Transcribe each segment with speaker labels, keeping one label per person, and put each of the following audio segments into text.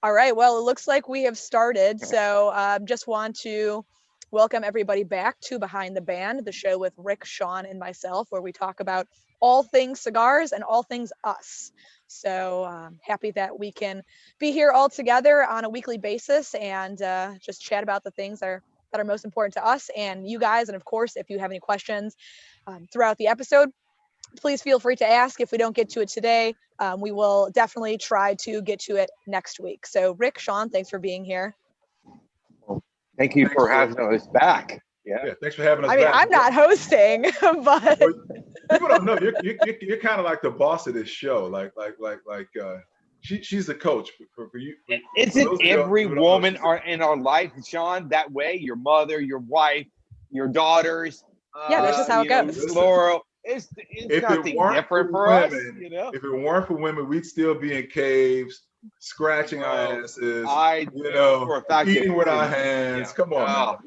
Speaker 1: All right. Well, it looks like we have started. So just want to welcome everybody back to Behind the Band, the show with Rick, Sean, and myself, where we talk about all things cigars and all things us. So happy that we can be here all together on a weekly basis and just chat about the things that are most important to us and you guys. And of course, if you have any questions throughout the episode, please feel free to ask. If we don't get to it today, we will definitely try to get to it next week. So Rick, Sean, thanks for being here.
Speaker 2: Well, thank you for having us back.
Speaker 3: Yeah, thanks for having us
Speaker 1: I mean,
Speaker 3: back.
Speaker 1: I'm not hosting, but
Speaker 3: people don't know you're kind of like the boss of this show. She's the coach for you.
Speaker 2: Isn't every woman in our life, Sean, that way? Your mother, your wife, your daughters.
Speaker 1: Yeah, that's just how it goes.
Speaker 2: Laurel. It's nothing different for us, you know.
Speaker 3: If it weren't for women, we'd still be in caves, scratching our asses, eating with our hands. Yeah. Come on,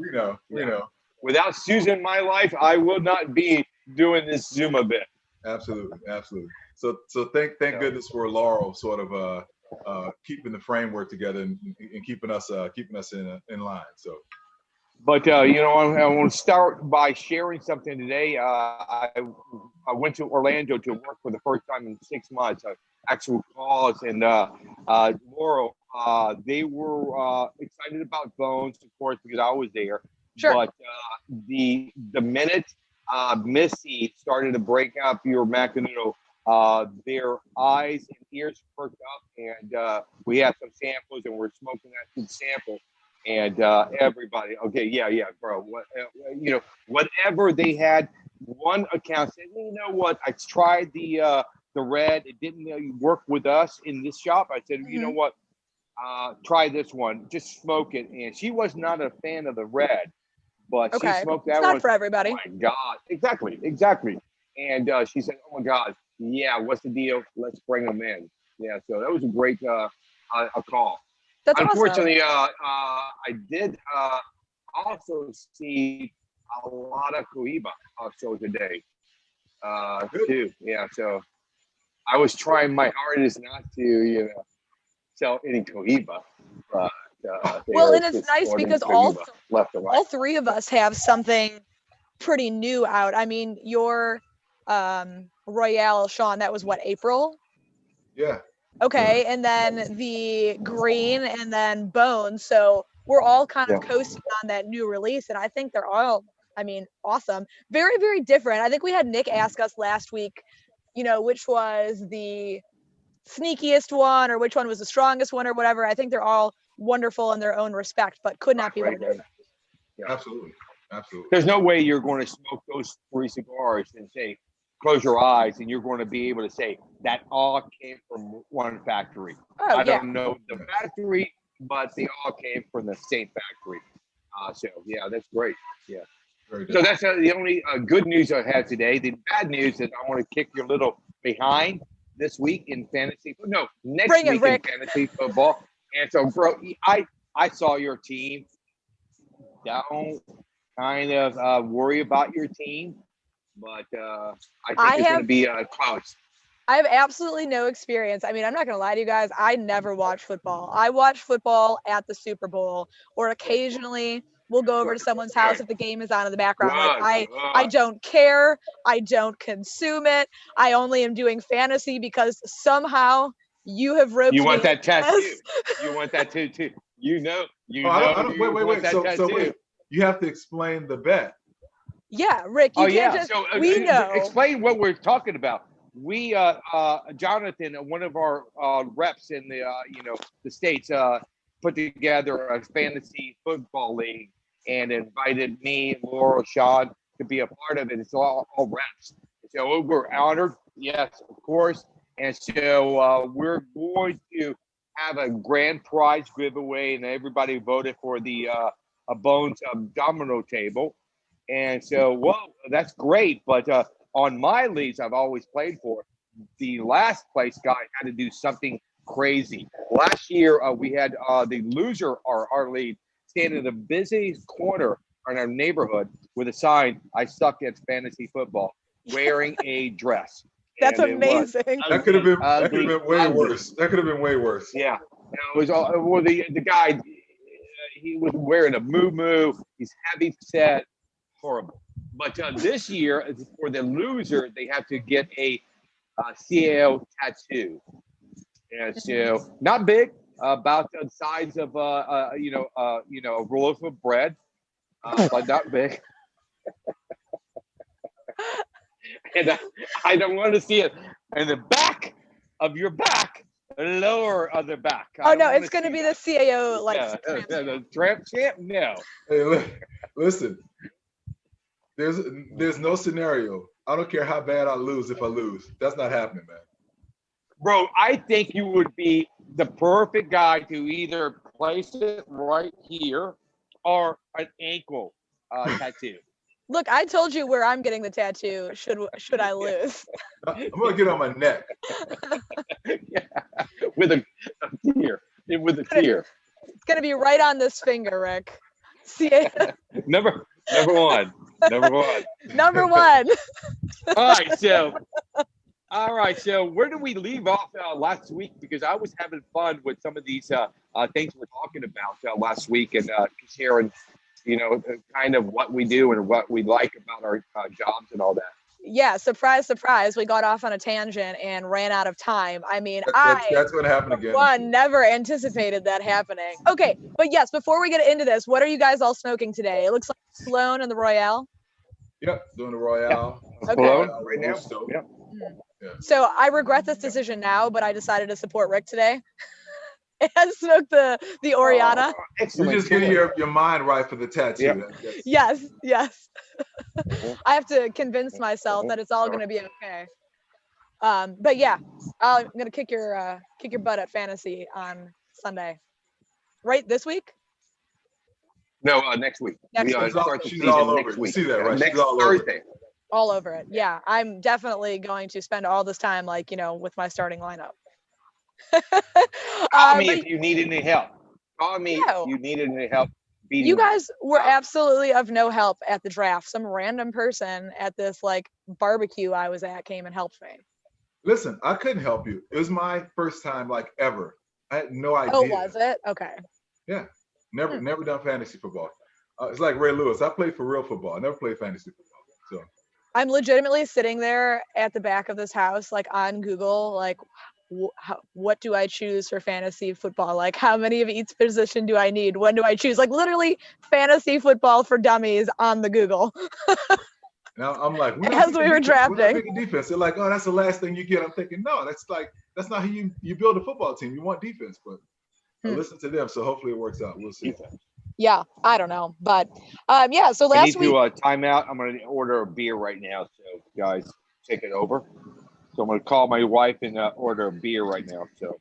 Speaker 3: we know.
Speaker 2: Without Susan in my life, I would not be doing this Zoom event.
Speaker 3: Absolutely. So thank goodness for Laurel sort of keeping the framework together and keeping us in line. So.
Speaker 2: But I want to start by sharing something today. I went to Orlando to work for the first time in 6 months, actual cause, and Laurel, they were excited about Bones, of course, because I was there.
Speaker 1: Sure.
Speaker 2: But the minute Missy started to break up your Macanudo, their eyes and ears perked up, and we had some samples, and we're smoking that good sample. And everybody, okay, yeah, bro. Whatever they had, one account said, you know what? I tried the red. It didn't work with us in this shop. I said, you know what? Try this one. Just smoke it. And she was not a fan of the red, but she smoked that
Speaker 1: one. It's not for everybody.
Speaker 2: Oh my God, exactly. And she said, oh my God, yeah. What's the deal? Let's bring them in. Yeah. So that was a great a call.
Speaker 1: That's
Speaker 2: Unfortunately,
Speaker 1: awesome.
Speaker 2: I did also see a lot of Cohiba show today, too. Yeah, so I was trying my hardest not to, sell any Cohiba. But,
Speaker 1: well, and it's nice because all three of us have something pretty new out. I mean, your Royale, Sean, that was what, April?
Speaker 3: Yeah.
Speaker 1: Okay, and then the green and then Bones. So we're all kind of coasting on that new release. And I think they're all, awesome. Very, very different. I think we had Nick ask us last week, which was the sneakiest one or which one was the strongest one or whatever. I think they're all wonderful in their own respect, but could not be more different.
Speaker 3: Yeah. Absolutely.
Speaker 2: There's no way you're going to smoke those 3 cigars and say, close your eyes and you're going to be able to say that all came from one factory. I don't know the factory, but they all came from the same factory. So yeah, that's great. Yeah. So that's the only good news I have today. The bad news is I want to kick your little behind this week in fantasy. No, next week in fantasy football. And so, bro, I saw your team. Don't kind of worry about your team. But I think it's going to be close.
Speaker 1: I have absolutely no experience. I mean, I'm not going to lie to you guys. I never watch football. I watch football at the Super Bowl, or occasionally we'll go over to someone's house if the game is on in the background. I don't care. I don't consume it. I only am doing fantasy because somehow you have roped me.
Speaker 2: You want that tattoo. You want that too. Wait.
Speaker 3: So wait. You have to explain the bet.
Speaker 1: Yeah, Rick, you can't just, so, we know.
Speaker 2: Explain what we're talking about. We, Jonathan, one of our reps in the States, put together a fantasy football league and invited me, Laurel, Sean to be a part of it. It's all reps. So we're honored. Yes, of course. And so we're going to have a grand prize giveaway, and everybody voted for the Bones domino table. And so, well, that's great. But on my leagues, I've always played for, the last place guy had to do something crazy. Last year, we had the loser, our lead, stand in the busiest corner in our neighborhood with a sign, I suck at fantasy football, wearing a dress.
Speaker 1: That's amazing.
Speaker 3: That could have been way worse. That could have been way worse.
Speaker 2: Yeah. it was all, well, the guy, he was wearing a moo. He's heavy set, horrible. But this year, for the loser, they have to get a CAO tattoo. And so not big, about the size of a loaf of bread, but not big. And I don't want to see it in the back of your back, lower of the back.
Speaker 1: Oh no, it's going to be the CAO like
Speaker 2: the tramp champ. No.
Speaker 3: Hey, listen. There's no scenario. I don't care how bad I lose if I lose. That's not happening, man.
Speaker 2: Bro, I think you would be the perfect guy to either place it right here or an ankle tattoo.
Speaker 1: Look, I told you where I'm getting the tattoo. Should I lose?
Speaker 3: I'm gonna get on my neck.
Speaker 2: Yeah. With a tear. With a tear.
Speaker 1: It's gonna be right on this finger, Rick. CAO.
Speaker 2: Number one. Number one.
Speaker 1: Number one.
Speaker 2: All right. So where did we leave off last week? Because I was having fun with some of these things we're talking about last week and sharing, kind of what we do and what we like about our jobs and all that.
Speaker 1: Yeah. Surprise, surprise. We got off on a tangent and ran out of time. I mean,
Speaker 3: that's going to happen again.
Speaker 1: One never anticipated that happening. Okay. But yes, before we get into this, what are you guys all smoking today? It looks like Sloan and the Royale.
Speaker 3: Yep. Doing the Royale.
Speaker 2: Yeah. Okay. Right now. Yep.
Speaker 1: Yeah. So I regret this decision now, but I decided to support Rick today and smoke the Oriana.
Speaker 3: You're just getting your mind right for the tattoo.
Speaker 1: Yep. Yes. I have to convince myself that it's all going to be okay. But yeah, I'm going to kick your butt at fantasy on Sunday. Right this week?
Speaker 2: No, next week.
Speaker 1: Next week.
Speaker 3: She's all over it. You see that, right?
Speaker 2: Next
Speaker 3: She's all
Speaker 2: Thursday.
Speaker 3: over it.
Speaker 1: All over it. Yeah, I'm definitely going to spend all this time, with my starting lineup.
Speaker 2: Call me if you need any help. Call me if you need any help.
Speaker 1: You guys were absolutely of no help at the draft. Some random person at this barbecue I was at came and helped me.
Speaker 3: Listen, I couldn't help you. It was my first time ever. I had no idea.
Speaker 1: Oh, was it? Okay.
Speaker 3: Yeah. Never done fantasy football. It's like Ray Lewis. I played for real football. I never played fantasy football. So
Speaker 1: I'm legitimately sitting there at the back of this house, on Google, what do I choose for fantasy football? How many of each position do I need? When do I choose? Literally fantasy football for dummies on the Google.
Speaker 3: Now I'm like,
Speaker 1: as we were drafting,
Speaker 3: we're not picking defense. They're like, oh, that's the last thing you get. I'm thinking, no, that's not how you build a football team. You want defense, but I listen to them, so hopefully it works out. We'll see.
Speaker 1: Yeah, I don't know, but yeah. So last week,
Speaker 2: I need to time out. I'm going to order a beer right now, so guys, take it over. So I'm going to call my wife and order a beer right now. So,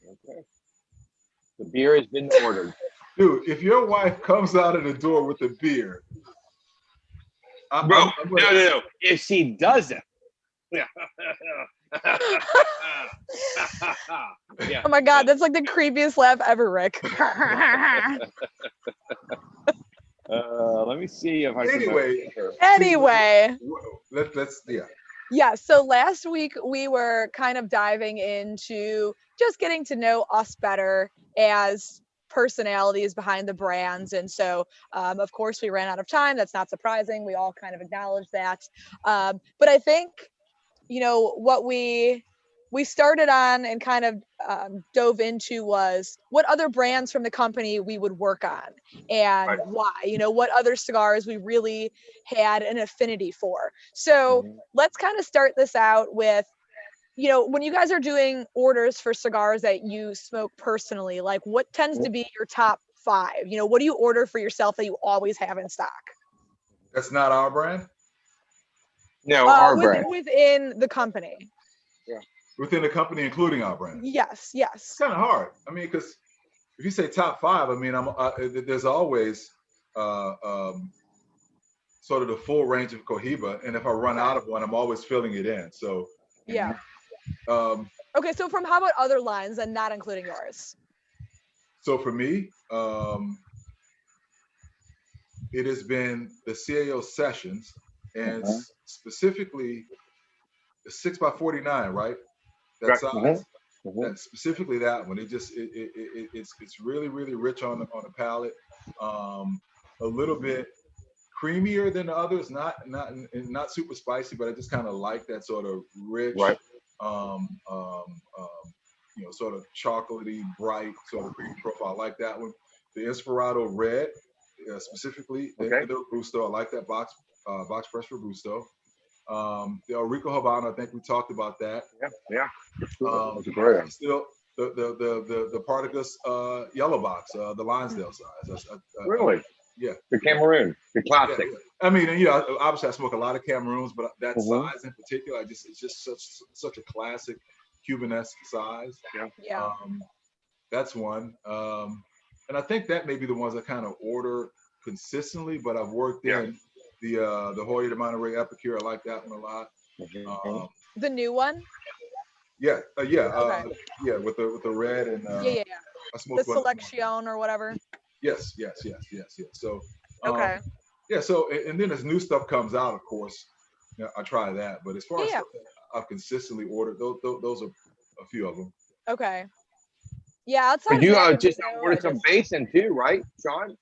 Speaker 2: okay, the beer has been ordered.
Speaker 3: Dude, if your wife comes out of the door with a beer,
Speaker 2: no. If she doesn't, yeah.
Speaker 1: Oh my God, that's the creepiest laugh ever, Rick.
Speaker 2: Let me see if I can.
Speaker 1: Anyway.
Speaker 3: Let's.
Speaker 1: Yeah, so last week we were kind of diving into just getting to know us better as personalities behind the brands. And so, of course, we ran out of time. That's not surprising. We all kind of acknowledge that. But I think, what we started on and kind of dove into was what other brands from the company we would work on and why, what other cigars we really had an affinity for. So let's kind of start this out with, when you guys are doing orders for cigars that you smoke personally, what tends to be your top 5? What do you order for yourself that you always have in stock?
Speaker 3: That's not our brand?
Speaker 2: No, our brand.
Speaker 1: Within the company.
Speaker 3: Yeah. Within the company, including our brand.
Speaker 1: Yes.
Speaker 3: It's kind of hard. I mean, because if you say top 5, I mean, there's always sort of the full range of Cohiba, and if I run out of one, I'm always filling it in. So
Speaker 1: yeah. Okay, so from how about other lines and not including yours?
Speaker 3: So for me, it has been the CAO sessions, and specifically the 6x49, right? that size.
Speaker 2: Mhm.
Speaker 3: That specifically that one. It's really rich on the palate. A little bit creamier than the others. Not super spicy, but I just kind of like that sort of rich,
Speaker 2: Right.
Speaker 3: sort of chocolatey, bright sort of creamy profile. I like that one. The Inspirado Red, specifically,
Speaker 2: Okay.
Speaker 3: the Robusto. I like that box fresh Robusto. The El Rico Habano, I think we talked about that.
Speaker 2: Yeah. That's a great one.
Speaker 3: Still, the Partagas yellow box, the Lonsdale size.
Speaker 2: Really?
Speaker 3: Yeah.
Speaker 2: The Cameroon, the classic.
Speaker 3: Yeah. I mean, obviously I smoke a lot of Cameroons, but that size in particular, it's just such a classic Cuban-esque size.
Speaker 1: Yeah.
Speaker 3: That's one. And I think that may be the ones I kind of order consistently, but I've worked in the Hoya de Monterey Epicure. I like that one a lot.
Speaker 1: The new one?
Speaker 3: Yeah,
Speaker 1: Okay.
Speaker 3: with the red and
Speaker 1: Yeah.
Speaker 3: I smoked
Speaker 1: The
Speaker 3: one.
Speaker 1: Selection or whatever.
Speaker 3: Yes. So
Speaker 1: Okay.
Speaker 3: yeah. So and then as new stuff comes out, of course, I try that. But as far as stuff that I've consistently ordered, those are a few of them.
Speaker 1: Okay. Yeah, outside
Speaker 2: But
Speaker 1: of
Speaker 2: you
Speaker 1: Macanudo,
Speaker 2: just ordered some basin too, right, Sean?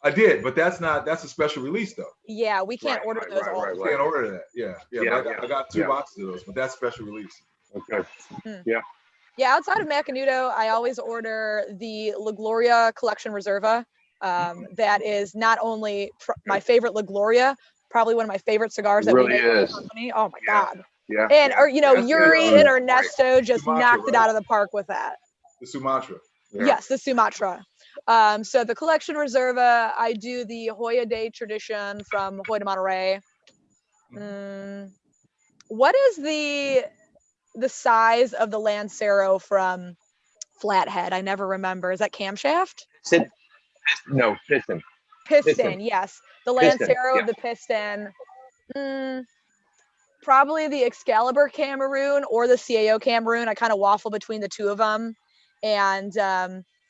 Speaker 3: I did, but that's a special release though.
Speaker 1: Yeah, we can't order those all.
Speaker 3: You can't order that. Yeah. But I got 2 boxes of those, but that's special release.
Speaker 2: Okay.
Speaker 1: Yeah, outside of Macanudo, I always order the La Gloria Collection Reserva. That is not only my favorite La Gloria, probably one of my favorite cigars that we make in the company. Oh my God.
Speaker 2: Yeah.
Speaker 1: And Yuri and Ernesto just knocked it out of the park with that.
Speaker 3: The Sumatra.
Speaker 1: Yes, the Sumatra. So the Collection Reserva, I do the Hoya Day Tradition from Hoya de Monterey. What is the size of the Lancero from Flathead? I never remember. Is that camshaft?
Speaker 2: No, piston.
Speaker 1: Piston, yes. The Lancero of the piston. Probably the Excalibur Cameroon or the CAO Cameroon. I kind of waffle between the two of them. And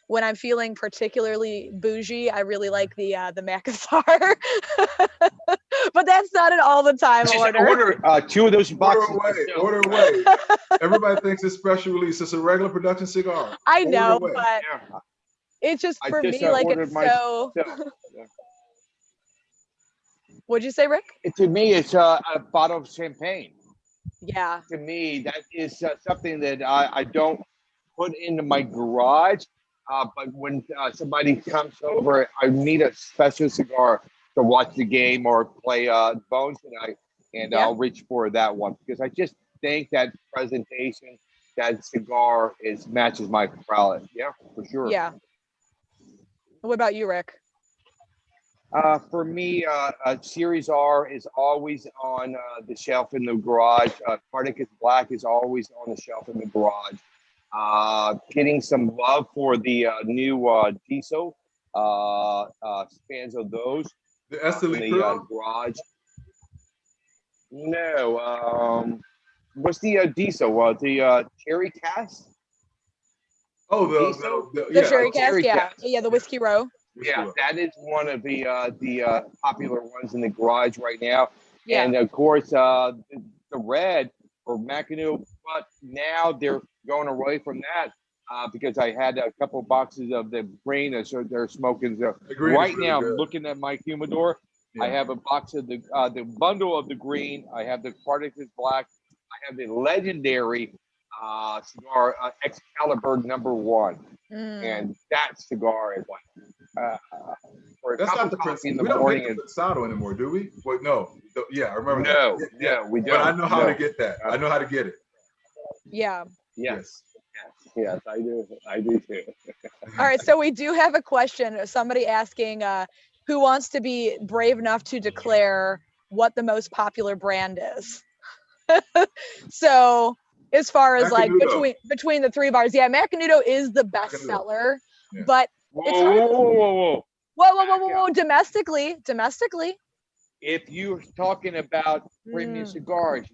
Speaker 1: when I'm feeling particularly bougie, I really like the Macassar. But that's not an all the time order.
Speaker 2: Order 2 of those boxes.
Speaker 3: Order away. Everybody thinks it's special release. It's a regular production cigar.
Speaker 1: I know, but it's just for me, like it's so. What'd you say, Rick?
Speaker 2: To me, it's a bottle of champagne.
Speaker 1: Yeah.
Speaker 2: To me, that is something that I don't put into my garage. But when somebody comes over, I need a special cigar to watch the game or play Bones tonight, and I'll reach for that one because I just think that presentation, that cigar matches my palate. Yeah, for sure.
Speaker 1: Yeah. What about you, Rick?
Speaker 2: For me, Series R is always on the shelf in the garage. Partagas Black is always on the shelf in the garage. Getting some love for the new diesel spans of those.
Speaker 3: The
Speaker 2: in the garage. No. What's the diesel? The cherry cask?
Speaker 3: Oh,
Speaker 1: the cherry cask, yeah, the Whiskey Row.
Speaker 2: Yeah, that is one of the popular ones in the garage right now.
Speaker 1: Yeah.
Speaker 2: And of course, the red or Macanudo, but now they're going away from that because I had a couple of boxes of the green, so they're smoking. Right now, I'm looking at my humidor. I have a box of the bundle of the green. I have the Partagas Black. I have the legendary cigar Excalibur #1, and that cigar is like for a
Speaker 3: that's
Speaker 2: cup
Speaker 3: not
Speaker 2: of
Speaker 3: the
Speaker 2: coffee in the
Speaker 3: we don't
Speaker 2: morning.
Speaker 3: get the Pensado anymore, do we? Wait, no. I remember.
Speaker 2: No, we don't.
Speaker 3: But I know how to get that. I know how to get it.
Speaker 1: Yeah.
Speaker 2: Yes, I do. I do too.
Speaker 1: All right, so we do have a question. Somebody asking who wants to be brave enough to declare what the most popular brand is. So as far as
Speaker 3: Macanudo.
Speaker 1: like between the 3 bars, Macanudo is the best seller, but it's hard. Whoa. Domestically.
Speaker 2: If you're talking about premium cigars,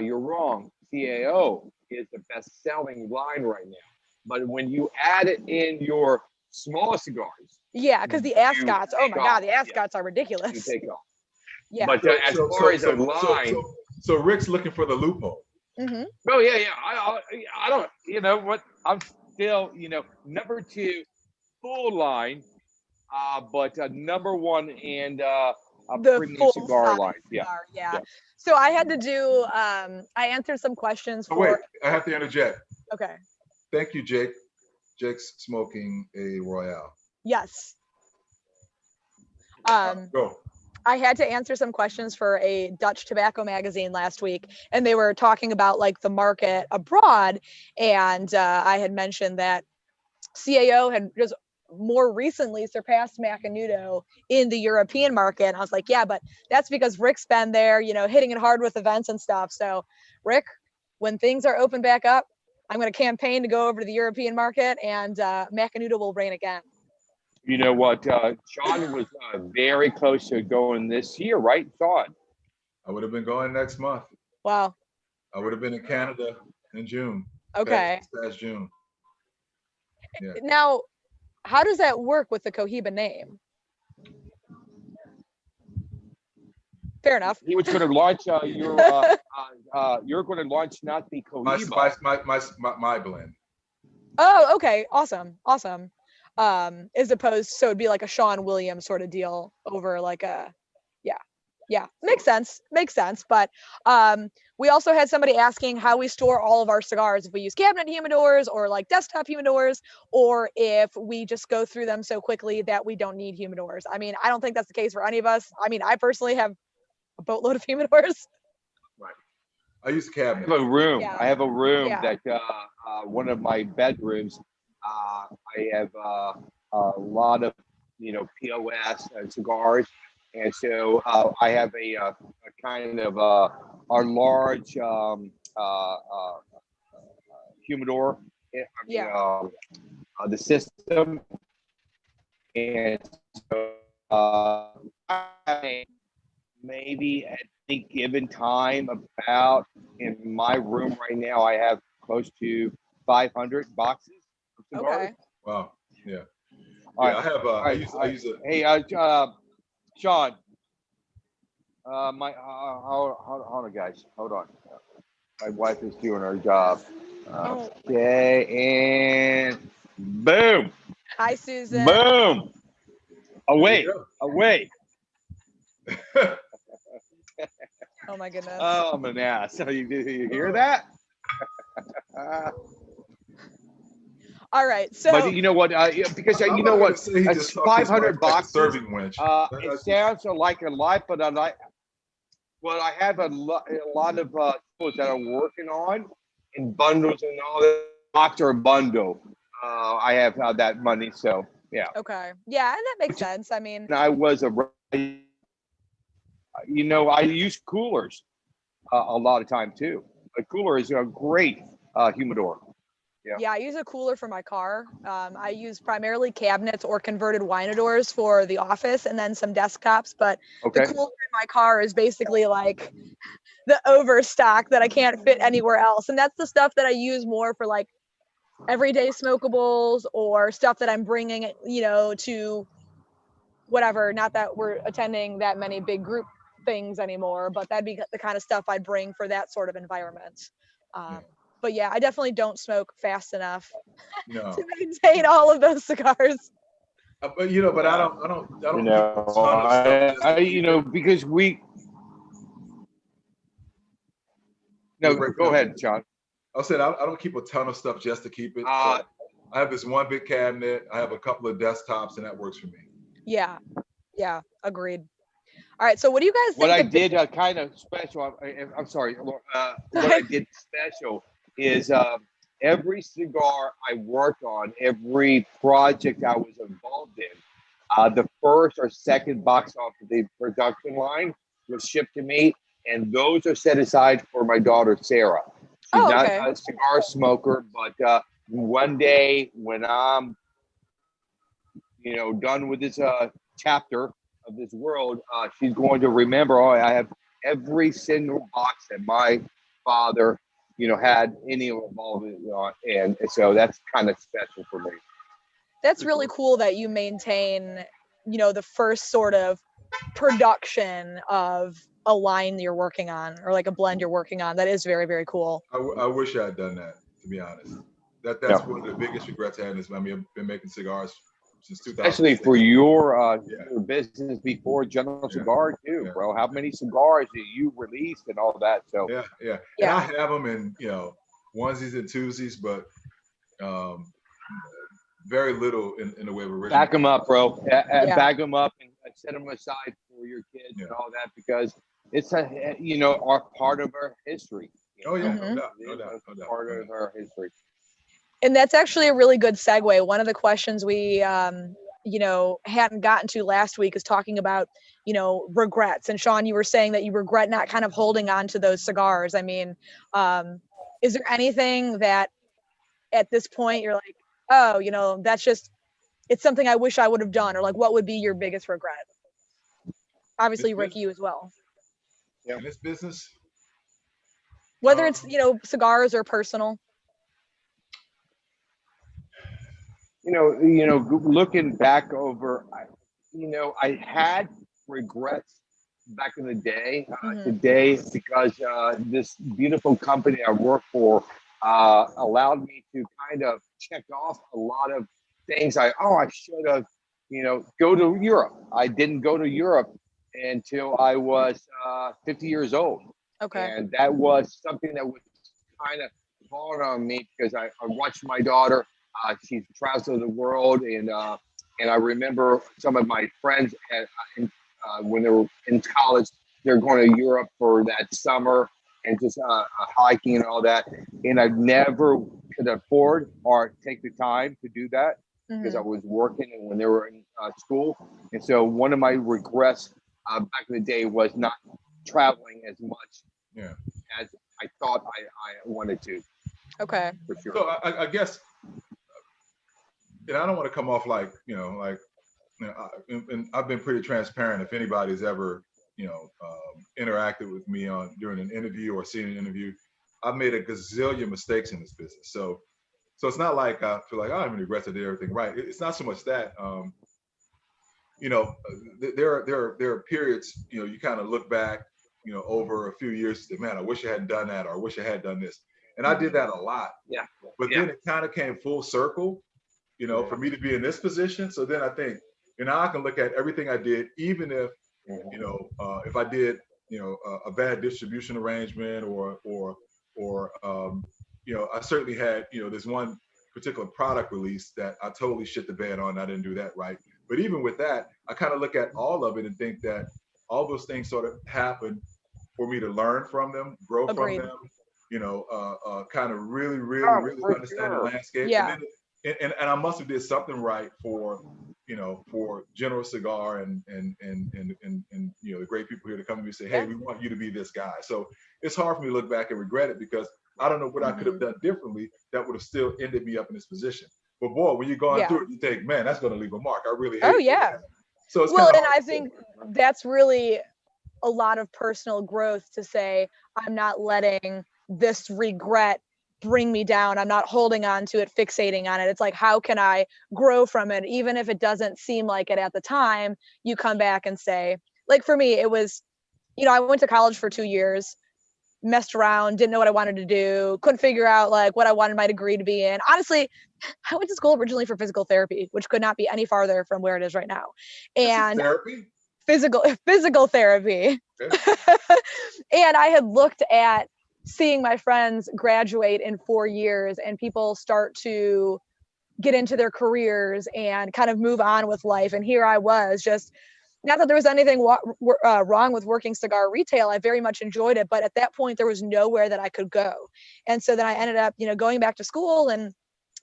Speaker 2: you're wrong. CAO is the best-selling line right now. But when you add it in your small cigars,
Speaker 1: because the Ascots, oh my God, the Ascots are ridiculous.
Speaker 2: You take off.
Speaker 1: Yeah.
Speaker 2: But as far as a line,
Speaker 3: so Rick's looking for the loophole.
Speaker 1: Mm-hmm.
Speaker 2: Oh yeah, yeah. I don't. You know what? I'm still, number two, full line, but number one and a
Speaker 1: The
Speaker 2: premium
Speaker 1: full
Speaker 2: cigar
Speaker 1: size
Speaker 2: line. Yeah,
Speaker 1: cigar, yeah.
Speaker 2: yeah.
Speaker 1: So I had to do. I answered some questions
Speaker 3: Oh wait,
Speaker 1: for.
Speaker 3: I have to interject.
Speaker 1: Okay.
Speaker 3: Thank you, Jake. Jake's smoking a Royale.
Speaker 1: Yes. Um,
Speaker 3: Go.
Speaker 1: I had to answer some questions for a Dutch tobacco magazine last week, and they were talking about like the market abroad, and I had mentioned that CAO had just more recently surpassed Macanudo in the European market. And I was like, yeah, but that's because Rick's been there, hitting it hard with events and stuff. So, Rick, when things are open back up, I'm going to campaign to go over to the European market, and Macanudo will reign again.
Speaker 2: You know what? Sean was very close to going this year, right, Sean?
Speaker 3: I would have been going next month.
Speaker 1: Wow.
Speaker 3: I would have been in Canada in June.
Speaker 1: Okay.
Speaker 3: Past June. Yeah.
Speaker 1: Now, how does that work with the Cohiba name? Fair enough.
Speaker 2: He was going to launch you're going to launch not the Cohiba.
Speaker 3: My blend.
Speaker 1: Oh, okay. Awesome. Awesome. As opposed, so it'd be like a Sean Williams sort of deal over like a, yeah, makes sense. Makes sense. But we also had somebody asking how we store all of our cigars, if we use cabinet humidors or like desktop humidors, or if we just go through them so quickly that we don't need humidors. I mean, I don't think that's the case for any of us. I mean, I personally have a boatload of humidors.
Speaker 3: Right. I use a cabinet.
Speaker 2: I have a room.
Speaker 1: Yeah.
Speaker 2: I have a room
Speaker 1: Yeah.
Speaker 2: that one of my bedrooms. I have a lot of POS and cigars, and so I have a kind of our large humidor.
Speaker 1: Yeah.
Speaker 2: The system, and so maybe at any given time, about in my room right now, I have close to 500 boxes of cigars.
Speaker 1: Okay.
Speaker 3: Wow. Yeah.
Speaker 2: All
Speaker 3: Yeah.
Speaker 2: right.
Speaker 3: I have. I use a.
Speaker 2: Hey, Sean. Hold on, guys. Hold on. My wife is doing her job. Okay, and boom,
Speaker 1: Hi, Susan.
Speaker 2: boom. Away,
Speaker 3: There
Speaker 2: away.
Speaker 1: Oh my goodness.
Speaker 2: Oh, I'm an ass. So you hear that?
Speaker 1: All right. So,
Speaker 2: But you know what? Because
Speaker 3: I'm
Speaker 2: you know
Speaker 3: not
Speaker 2: what?
Speaker 3: gonna say he
Speaker 2: That's
Speaker 3: just talked
Speaker 2: 500
Speaker 3: like a
Speaker 2: boxes.
Speaker 3: serving winch.
Speaker 2: It sounds like a lot, but I have a lot of tools that I'm working on in bundles and all that. Box or bundle. I have that money, so yeah.
Speaker 1: okay. Yeah, and that makes sense. I mean,
Speaker 2: And I was I use coolers a lot of time too. A cooler is a great humidor.
Speaker 1: yeah, I use a cooler for my car. I use primarily cabinets or converted winadors for the office, and then some desktops. But
Speaker 2: Okay.
Speaker 1: the cooler in my car is basically like the overstock that I can't fit anywhere else. And that's the stuff that I use more for like everyday smokables or stuff that I'm bringing, to whatever. Not that we're attending that many big group things anymore, but that'd be the kind of stuff I'd bring for that sort of environment. But yeah, I definitely don't smoke fast enough
Speaker 3: No.
Speaker 1: to maintain all of those cigars.
Speaker 3: But but I don't keep a ton of stuff
Speaker 2: because we. No, go ahead, John.
Speaker 3: I said I don't keep a ton of stuff just to keep it. So I have this one big cabinet. I have a couple of desktops, and that works for me.
Speaker 1: Yeah, agreed. All right, so what do you guys think?
Speaker 2: What I did kind of special. I'm sorry. What I did special is every cigar I worked on, every project I was involved in, the first or second box off of the production line was shipped to me, and those are set aside for my daughter Sarah. She's not a cigar smoker, but one day when I'm, done with this chapter of this world, she's going to remember. Oh, I have every single box that my father, had any involvement on, and so that's kind of special for me.
Speaker 1: That's really cool that you maintain, the first sort of production of a line you're working on or like a blend you're working on. That is very, very cool.
Speaker 3: I wish I had done that, to be honest.
Speaker 2: Yeah.
Speaker 3: That's one of the biggest regrets I had. Is, I mean, I've been making cigars since
Speaker 2: Especially
Speaker 3: 2006.
Speaker 2: for
Speaker 3: Yeah,
Speaker 2: your business before General
Speaker 3: yeah,
Speaker 2: Cigar too,
Speaker 3: yeah,
Speaker 2: bro. How many cigars do you released and all that? So
Speaker 3: yeah, yeah. And I
Speaker 1: Yeah.
Speaker 3: have them in, onesies and twosies, but um, very little in the way of original.
Speaker 2: back them up, bro.
Speaker 1: Yeah.
Speaker 2: Back them up and set them aside for your kids
Speaker 3: Yeah.
Speaker 2: and all that because it's our part of our history.
Speaker 3: Oh yeah, no
Speaker 1: Mhm.
Speaker 3: doubt,
Speaker 2: It
Speaker 3: no
Speaker 2: is
Speaker 3: doubt,
Speaker 2: a
Speaker 3: no doubt.
Speaker 2: part
Speaker 3: No
Speaker 2: of
Speaker 3: doubt.
Speaker 2: our history.
Speaker 1: And that's actually a really good segue. One of the questions we hadn't gotten to last week is talking about, regrets. And Sean, you were saying that you regret not kind of holding on to those cigars. I mean, is there anything that at this point you're like, oh, that's just, it's something I wish I would have done, or like, what would be your biggest regret?
Speaker 3: This
Speaker 1: Obviously, Rick,
Speaker 3: business,
Speaker 1: you as well.
Speaker 3: in this business,
Speaker 1: Whether
Speaker 3: um,
Speaker 1: it's, cigars or personal.
Speaker 2: Looking back over, I had regrets back in the day.
Speaker 1: Mhm.
Speaker 2: Today, because this beautiful company I work for allowed me to kind of check off a lot of things. I should have, go to Europe. I didn't go to Europe until I was 50 years old,
Speaker 1: Okay.
Speaker 2: and that was something that was kind of hard on me because I watched my daughter. She's traveled the world, and I remember some of my friends when they were in college, they're going to Europe for that summer and just hiking and all that. And I never could afford or take the time to do that because I
Speaker 1: Mhm.
Speaker 2: was working and when they were in school. And so one of my regrets back in the day was not traveling as much
Speaker 3: yeah.
Speaker 2: as I thought I wanted to,
Speaker 1: Okay.
Speaker 2: for sure.
Speaker 3: So I guess, and I don't want to come off like, and I've been pretty transparent. If anybody's ever, interacted with me during an interview or seen an interview, I've made a gazillion mistakes in this business. So it's not like I feel like I have any regrets. I did everything right. It's not so much that. There are periods. You kind of look back, over a few years. And say, man, I wish I hadn't done that, or I wish I had done this. And I did that a lot.
Speaker 2: Yeah.
Speaker 3: But then it kind of came full circle, for me to be in this position. So then I think, now I can look at everything I did, even if I did, a bad distribution arrangement or I certainly had, this one particular product release that I totally shit the bed on. I didn't do that right. But even with that, I kind of look at all of it and think that all those things sort of happen for me to learn from them, grow from
Speaker 1: Agreed.
Speaker 3: them, kind of really, really,
Speaker 2: Oh,
Speaker 3: really
Speaker 2: for
Speaker 3: understand the
Speaker 2: sure.
Speaker 3: landscape.
Speaker 1: Yeah.
Speaker 3: And I must have did something right for General Cigar and the great people here to come to me and say, hey,
Speaker 1: Yeah.
Speaker 3: we want you to be this guy. So it's hard for me to look back and regret it because I don't know what I could have done differently that would have still ended me up in this position. But boy, when you're going
Speaker 1: Yeah.
Speaker 3: through it, you think, man, that's going to leave a mark. I really hate
Speaker 1: Oh
Speaker 3: it.
Speaker 1: yeah.
Speaker 3: So it's
Speaker 1: Well,
Speaker 3: kind of
Speaker 1: and
Speaker 3: hard
Speaker 1: I
Speaker 3: to say.
Speaker 1: think that's really a lot of personal growth to say, I'm not letting this regret bring me down. I'm not holding on to it, fixating on it. It's like, how can I grow from it? Even if it doesn't seem like it at the time, you come back and say, like for me, it was, I went to college for 2 years, messed around, didn't know what I wanted to do, couldn't figure out like what I wanted my degree to be in. Honestly, I went to school originally for physical therapy, which could not be any farther from where it is right now.
Speaker 3: This is
Speaker 1: And
Speaker 3: therapy.
Speaker 1: physical therapy.
Speaker 3: Okay.
Speaker 1: And I had looked at seeing my friends graduate in 4 years and people start to get into their careers and kind of move on with life. And here I was, just not that there was anything wrong with working cigar retail. I very much enjoyed it, but at that point there was nowhere that I could go. And so then I ended up, going back to school and,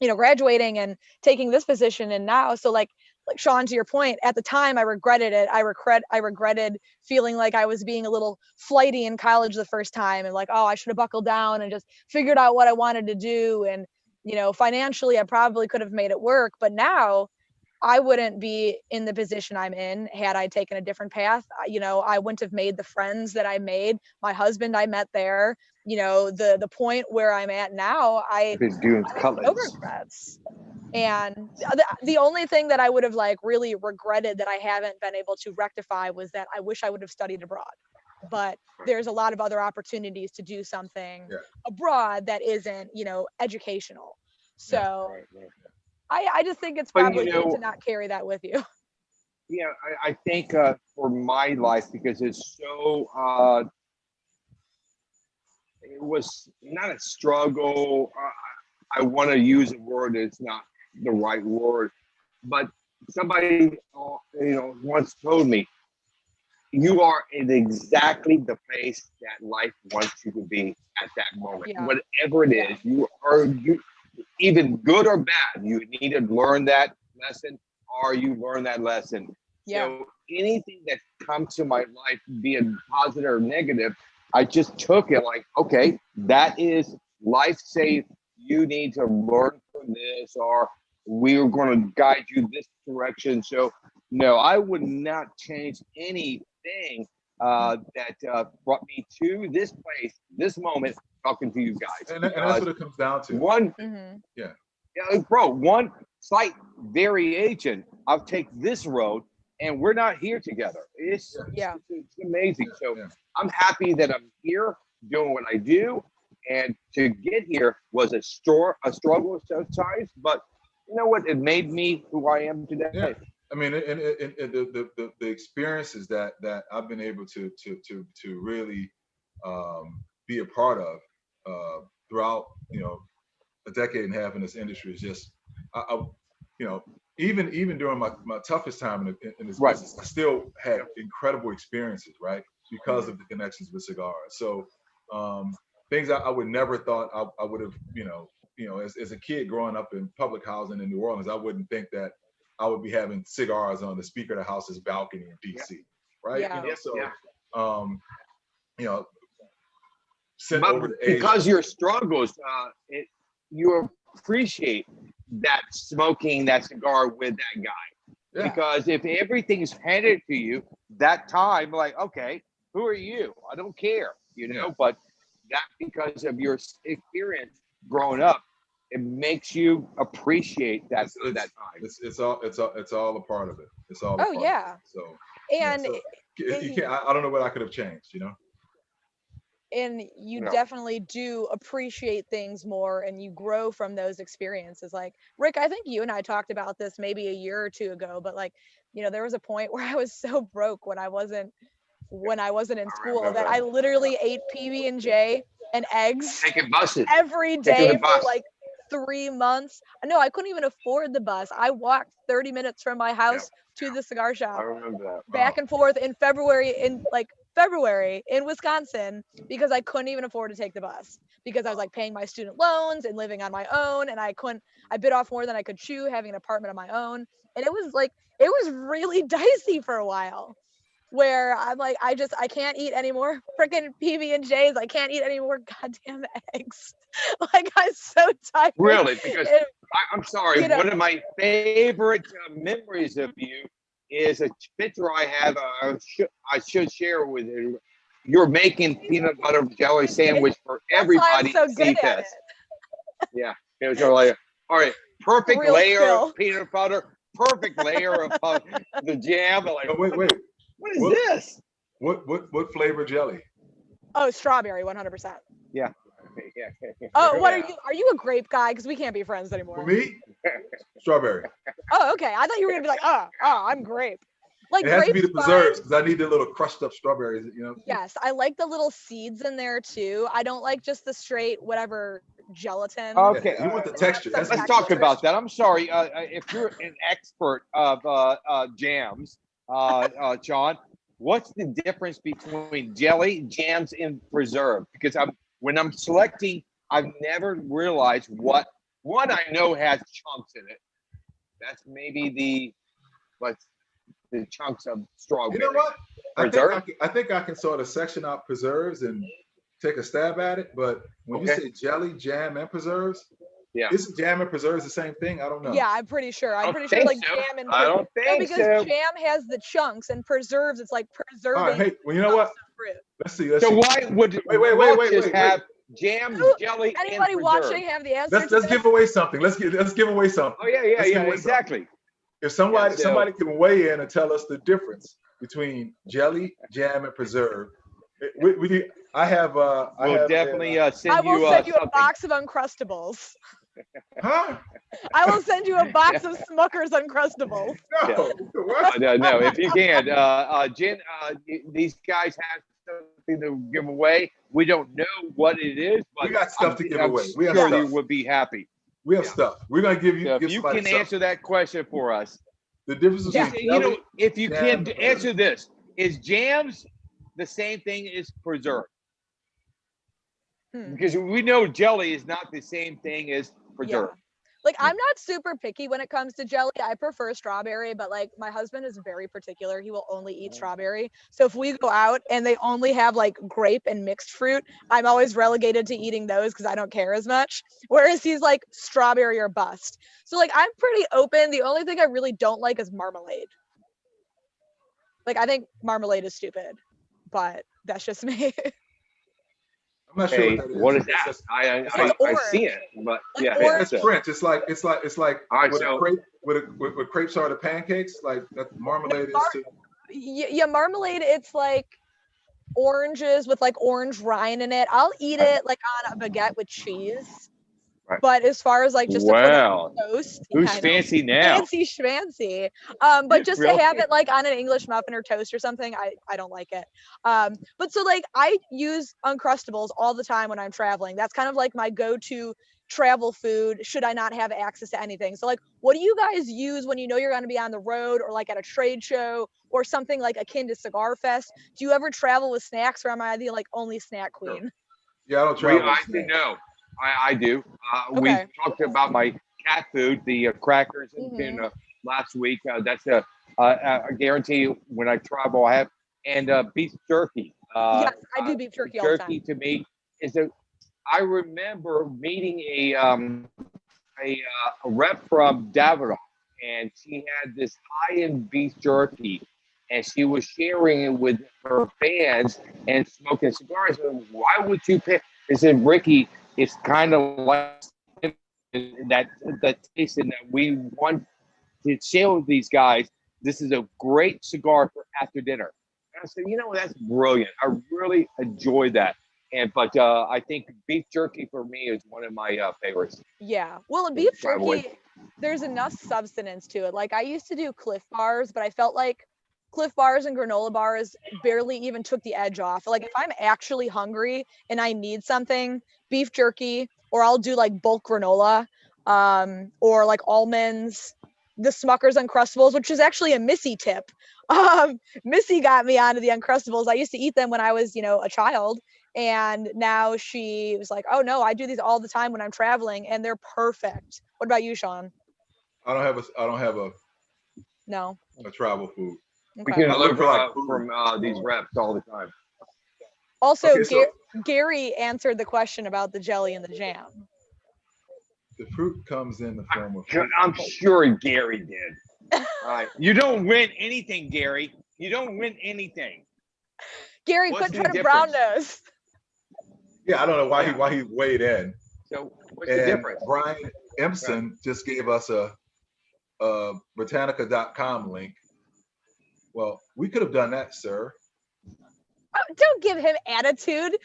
Speaker 1: graduating and taking this position. And now, so like Sean, to your point, at the time I regretted it. I regretted feeling like I was being a little flighty in college the first time and like, oh, I should have buckled down and just figured out what I wanted to do. And, financially I probably could have made it work, but now I wouldn't be in the position I'm in had I taken a different path. I wouldn't have made the friends that I made. My husband I met there. The point where I'm at now, I
Speaker 2: He's doing
Speaker 1: have no
Speaker 2: cutlets.
Speaker 1: regrets. And the only thing that I would have like really regretted that I haven't been able to rectify was that I wish I would have studied abroad. but there's a lot of other opportunities to do something
Speaker 3: Yeah.
Speaker 1: abroad that isn't, you know, educational.
Speaker 3: Yeah.
Speaker 1: So
Speaker 2: Right.
Speaker 1: I just think it's
Speaker 2: But
Speaker 1: probably good to not carry that with you.
Speaker 2: yeah, I think for my life, because it's so it was not a struggle. I want to use a word that's not the right word, but somebody once told me, you are in exactly the place that life wants you to be at that moment.
Speaker 1: Yeah.
Speaker 2: Whatever it is, you even good or bad, you need to learn that lesson, or you learn that lesson.
Speaker 1: Yeah.
Speaker 2: So anything that comes to my life, be it positive or negative, I just took it like, okay, that is life. Say you need to learn from this, or we're going to guide you this direction. So no, I would not change anything that brought me to this place, this moment, talking to you guys.
Speaker 3: And that's what it comes down to.
Speaker 2: One,
Speaker 3: Yeah.
Speaker 2: bro, one slight variation. I'll take this road, and we're not here together. It's amazing. So I'm happy that I'm here doing what I do, and to get here was a struggle sometimes, but you know what? It made me who I am today.
Speaker 3: Yeah. I mean, and the experiences that I've been able to really be a part of throughout, you know, a decade and a half in this industry is just, you know, even during my toughest time in this business, I still had incredible experiences, right? Because of the connections with Cigars. So things I would never thought I would have, you know, as a kid growing up in public housing in New Orleans, I wouldn't think that I would be having cigars on the Speaker of the House's balcony in DC, right?
Speaker 1: Yeah.
Speaker 3: You know, so you know,
Speaker 2: because your struggles, you appreciate that smoking that cigar with that guy. Yeah. Because if everything's handed to you that time, like, okay, who are you? I don't care, you know. But that because of your experience growing up, it makes you appreciate that that time.
Speaker 3: It's all a part of it. It's all.
Speaker 1: Oh yeah.
Speaker 3: So
Speaker 1: and
Speaker 3: so you can't. I don't know what I could have changed, you know.
Speaker 1: And you definitely do appreciate things more, and you grow from those experiences. Like Rick, I think you and I talked about this maybe a year or two ago, but like, you know, there was a point where I was so broke when I wasn't in school that I literally ate PB&J and eggs every day for like 3 months. No, I couldn't even afford the bus. I walked 30 minutes from my house to the cigar shop.
Speaker 2: I remember that.
Speaker 1: Back and forth in February in Wisconsin, because I couldn't even afford to take the bus, because I was like paying my student loans and living on my own, and I bit off more than I could chew having an apartment of my own. And it was really dicey for a while, where I'm like, I can't eat any more freaking PB&Js. I can't eat any more goddamn eggs. Like, I'm so tired.
Speaker 2: Really? Because I'm sorry, one of my favorite memories of you is a picture I have. I should share with you. You're making peanut butter jelly sandwich for everybody to see this. Yeah, it was like, all right, perfect layer of peanut butter, perfect layer of the jam. Like,
Speaker 3: wait,
Speaker 2: what is this?
Speaker 3: What flavor jelly?
Speaker 1: Oh, strawberry, 100%.
Speaker 2: Yeah.
Speaker 1: Oh, what are you a grape guy? Because we can't be friends anymore.
Speaker 3: For me, strawberry.
Speaker 1: Oh, okay. I thought you were gonna be like, I'm grape. Like,
Speaker 3: it has to be the preserves, because I need the little crushed up strawberries, you know.
Speaker 1: Yes, I like the little seeds in there too. I don't like just the straight whatever gelatin.
Speaker 2: Okay,
Speaker 3: you want the texture.
Speaker 2: Let's talk about that. I'm sorry, if you're an expert of jams, John, what's the difference between jelly, jams, and preserve? Because when I'm selecting, I've never realized what one I know has chunks in it. That's maybe the chunks of strawberry.
Speaker 3: You know what? I think I can sort of section out preserves and take a stab at it. But when you say jelly, jam, and preserves, isn't jam and preserves the same thing? I don't know.
Speaker 1: Yeah, I'm pretty sure. Like jam and
Speaker 2: I don't think
Speaker 1: because jam has the chunks, and preserves, it's like preserving.
Speaker 3: All right, hey, well, you know what? Let's see.
Speaker 2: So why would wait, have jam, jelly,
Speaker 1: anybody
Speaker 2: and
Speaker 1: watching have the answer?
Speaker 3: Let's give away something. Let's give away something.
Speaker 2: Oh yeah, exactly.
Speaker 3: If somebody can weigh in and tell us the difference between jelly, jam, and preserve, I have. I
Speaker 2: We'll
Speaker 3: have.
Speaker 2: definitely
Speaker 1: I
Speaker 2: send
Speaker 1: will
Speaker 2: you
Speaker 1: send you a
Speaker 2: something.
Speaker 1: box of Uncrustables.
Speaker 3: Huh?
Speaker 1: I will send you a box of Smucker's Uncrustables.
Speaker 3: No. What?
Speaker 2: No, if you can, Jen, these guys have something to give away. We don't know what it is, but
Speaker 3: We got stuff to give
Speaker 2: I'm
Speaker 3: away. We have
Speaker 2: sure you
Speaker 3: stuff.
Speaker 2: would be happy.
Speaker 3: We have stuff. We're gonna give
Speaker 2: So if
Speaker 3: give
Speaker 2: you
Speaker 3: somebody
Speaker 2: can
Speaker 3: something.
Speaker 2: answer that question for us,
Speaker 3: The difference
Speaker 2: just
Speaker 3: between
Speaker 2: you know,
Speaker 3: jelly,
Speaker 2: if you can
Speaker 3: jam,
Speaker 2: answer this, is jams the same thing as preserve? Because we know jelly is not the same thing as preserve.
Speaker 1: Like, I'm not super picky when it comes to jelly. I prefer strawberry, but like my husband is very particular. He will only eat strawberry. So if we go out and they only have like grape and mixed fruit, I'm always relegated to eating those because I don't care as much. Whereas he's like strawberry or bust. So like I'm pretty open. The only thing I really don't like is marmalade. Like I think marmalade is stupid, but that's just me.
Speaker 3: I'm not sure
Speaker 2: Hey,
Speaker 3: what that is.
Speaker 2: what is that?
Speaker 3: It's
Speaker 2: I see it, but
Speaker 1: Like
Speaker 2: yeah,
Speaker 1: orange.
Speaker 3: It's French. It's like
Speaker 2: All right,
Speaker 3: what
Speaker 2: so-
Speaker 3: what crepes are to pancakes. Like that marmalade is to.
Speaker 1: Yeah, marmalade. It's like oranges with like orange rind in it. I'll eat it like on a baguette with cheese.
Speaker 2: Right.
Speaker 1: But as far as like just to put it on toast,
Speaker 2: who's
Speaker 1: I know.
Speaker 2: fancy now?
Speaker 1: Fancy schmancy. But just
Speaker 2: Really?
Speaker 1: to have it like on an English muffin or toast or something, I don't like it. But so like I use Uncrustables all the time when I'm traveling. That's kind of like my go-to travel food should I not have access to anything. So like what do you guys use when you know you're going to be on the road or like at a trade show or something like akin to Cigar Fest? Do you ever travel with snacks, or am I the like only snack queen?
Speaker 3: Yeah, I don't travel.
Speaker 2: I do know. I do. We
Speaker 1: Okay.
Speaker 2: talked about my cat food, the crackers, in last week. That's I guarantee you when I travel, I have and beef jerky.
Speaker 1: Yes, I do beef jerky all the time.
Speaker 2: Jerky to me is a. I remember meeting a rep from Davidoff, and she had this high-end beef jerky, and she was sharing it with her fans and smoking cigars. And why would you pick? I said, Ricky, it's kind of like that taste and that we want to share with these guys. This is a great cigar for after dinner. And I said, that's brilliant. I really enjoy that. But I think beef jerky for me is one of my favorites.
Speaker 1: Yeah. Well, in beef jerky, there's enough substance to it. Like I used to do Cliff Bars, but I felt like Cliff Bars and granola bars barely even took the edge off. Like if I'm actually hungry and I need something, beef jerky, or I'll do like bulk granola, or like almonds, the Smucker's Uncrustables, which is actually a Missy tip. Missy got me onto the Uncrustables. I used to eat them when I was, a child. And now she was like, oh no, I do these all the time when I'm traveling and they're perfect. What about you, Sean?
Speaker 3: I don't have a travel food.
Speaker 2: We
Speaker 1: Okay.
Speaker 2: can
Speaker 3: look
Speaker 2: look
Speaker 3: for, like,
Speaker 2: from these reps all the time.
Speaker 1: Also,
Speaker 3: Okay, so-
Speaker 1: Gary answered the question about the jelly and the jam.
Speaker 3: The fruit comes in the form of fruit.
Speaker 2: I'm sure Gary did. All right. You don't win anything, Gary. You don't win anything.
Speaker 1: Gary,
Speaker 2: What's
Speaker 1: quit
Speaker 2: the
Speaker 1: trying to brown nose.
Speaker 3: Yeah, I don't know why he weighed in.
Speaker 2: So what's the
Speaker 3: And
Speaker 2: difference?
Speaker 3: Brian Empson just gave us a Britannica.com link. Well, we could have done that, sir.
Speaker 1: Oh, don't give him attitude.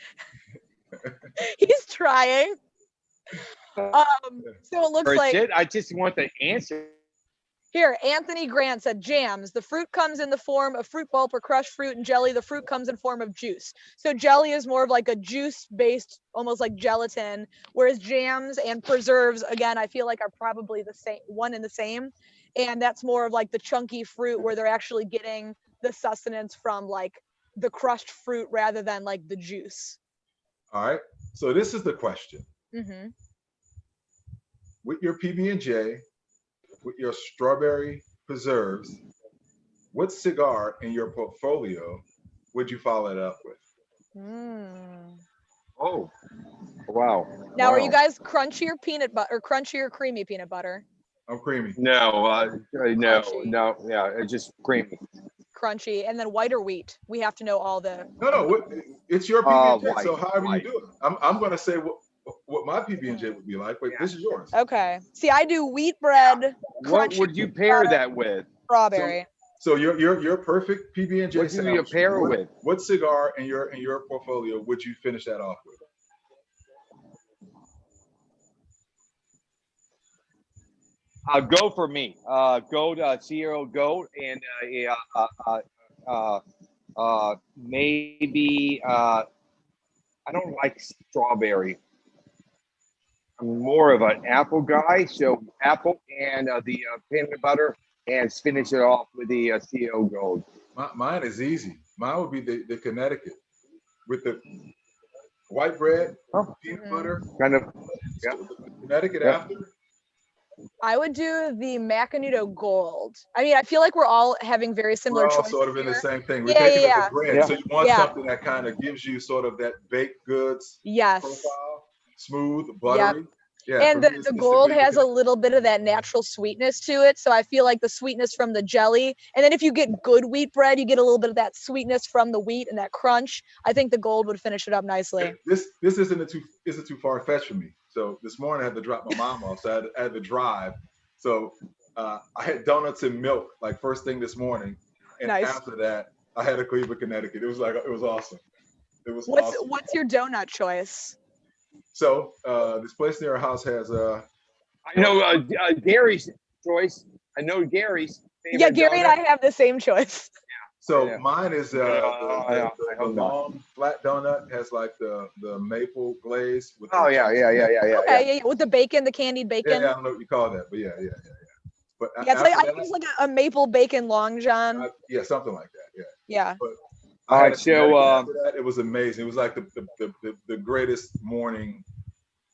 Speaker 1: He's trying. So it looks like
Speaker 2: I just want the answer.
Speaker 1: here, Anthony Grant said jams. The fruit comes in the form of fruit pulp or crushed fruit, and jelly, the fruit comes in form of juice. So jelly is more of like a juice-based, almost like gelatin, whereas jams and preserves, again, I feel like are probably the same, one and the same. And that's more of like the chunky fruit where they're actually getting the sustenance from like the crushed fruit rather than like the juice.
Speaker 3: All right. So this is the question.
Speaker 1: Mm-hmm.
Speaker 3: With your PB&J, with your strawberry preserves, what cigar in your portfolio would you follow it up with?
Speaker 2: Oh, wow.
Speaker 1: Now,
Speaker 2: wow.
Speaker 1: are you guys crunchy or peanut butter, or crunchy or creamy peanut butter?
Speaker 3: I'm creamy.
Speaker 2: No, no. Yeah, it's just creamy.
Speaker 1: Crunchy, and then white or wheat. We have to know all the.
Speaker 3: No, it's your PB&J.
Speaker 2: White,
Speaker 3: so however
Speaker 2: white.
Speaker 3: you do it, I'm going to say what my PB&J would be like. Wait, this is yours.
Speaker 1: Okay. See, I do wheat bread.
Speaker 2: What
Speaker 1: crunchy
Speaker 2: would you
Speaker 1: peanut
Speaker 2: pair
Speaker 1: butter,
Speaker 2: that with?
Speaker 1: Strawberry.
Speaker 3: So your perfect PB&J
Speaker 2: What do you
Speaker 3: sandwich.
Speaker 2: pair it with?
Speaker 3: What cigar in your portfolio would you finish that off with?
Speaker 2: Go for me. Gold, Sierra Gold, and maybe I don't like strawberry. I'm more of an apple guy, so apple and the peanut butter, and finish it off with the CO Gold.
Speaker 3: Mine is easy. Mine would be the Connecticut with the white bread, peanut butter,
Speaker 2: Kind of, yeah.
Speaker 3: the Connecticut
Speaker 2: Yep.
Speaker 3: after.
Speaker 1: I would do the Macanudo Gold. I mean, I feel like we're all having very similar
Speaker 3: We're all
Speaker 1: choices
Speaker 3: sort of in the
Speaker 1: here.
Speaker 3: same thing. We're
Speaker 1: Yeah,
Speaker 3: taking
Speaker 1: yeah,
Speaker 3: the bread.
Speaker 2: yeah.
Speaker 3: So you want
Speaker 1: Yeah.
Speaker 3: something that kind of gives you sort of that baked goods
Speaker 1: Yes.
Speaker 3: profile, smooth, buttery. Yeah,
Speaker 1: And
Speaker 3: for
Speaker 1: the,
Speaker 3: me,
Speaker 1: the
Speaker 3: it's
Speaker 1: gold
Speaker 3: really
Speaker 1: has a little bit of that natural sweetness to it. So I feel like the sweetness from the jelly. And then if you get good wheat bread, you get a little bit of that sweetness from the wheat and that crunch. I think the gold would finish it up nicely.
Speaker 3: This isn't too far fetched for me. So this morning I had to drop my mom off, so I had to drive. So I had donuts and milk like first thing this morning, and
Speaker 1: Nice.
Speaker 3: after that I had a Cohiba, Connecticut. It was awesome. It was awesome.
Speaker 1: What's your donut choice?
Speaker 3: So this place near our house has
Speaker 2: I know Gary's choice. I know Gary's favorite.
Speaker 1: Yeah, Gary and I
Speaker 2: donut.
Speaker 1: have the same choice.
Speaker 3: So
Speaker 2: Yeah.
Speaker 3: mine is
Speaker 2: I
Speaker 3: the
Speaker 2: hope not.
Speaker 3: long flat donut has like the maple glaze with
Speaker 2: Oh
Speaker 3: the
Speaker 2: yeah.
Speaker 1: Okay, yeah, with the bacon, the candied bacon.
Speaker 3: yeah, I don't know what you call that, but yeah. But
Speaker 1: Yeah, it's
Speaker 3: after
Speaker 1: like I
Speaker 3: that,
Speaker 1: think it's like a maple bacon long john.
Speaker 3: yeah, something like that. Yeah.
Speaker 1: Yeah.
Speaker 3: But
Speaker 2: All
Speaker 3: I had
Speaker 2: right,
Speaker 3: a
Speaker 2: so
Speaker 3: Connecticut after that. It was amazing. It was like the greatest morning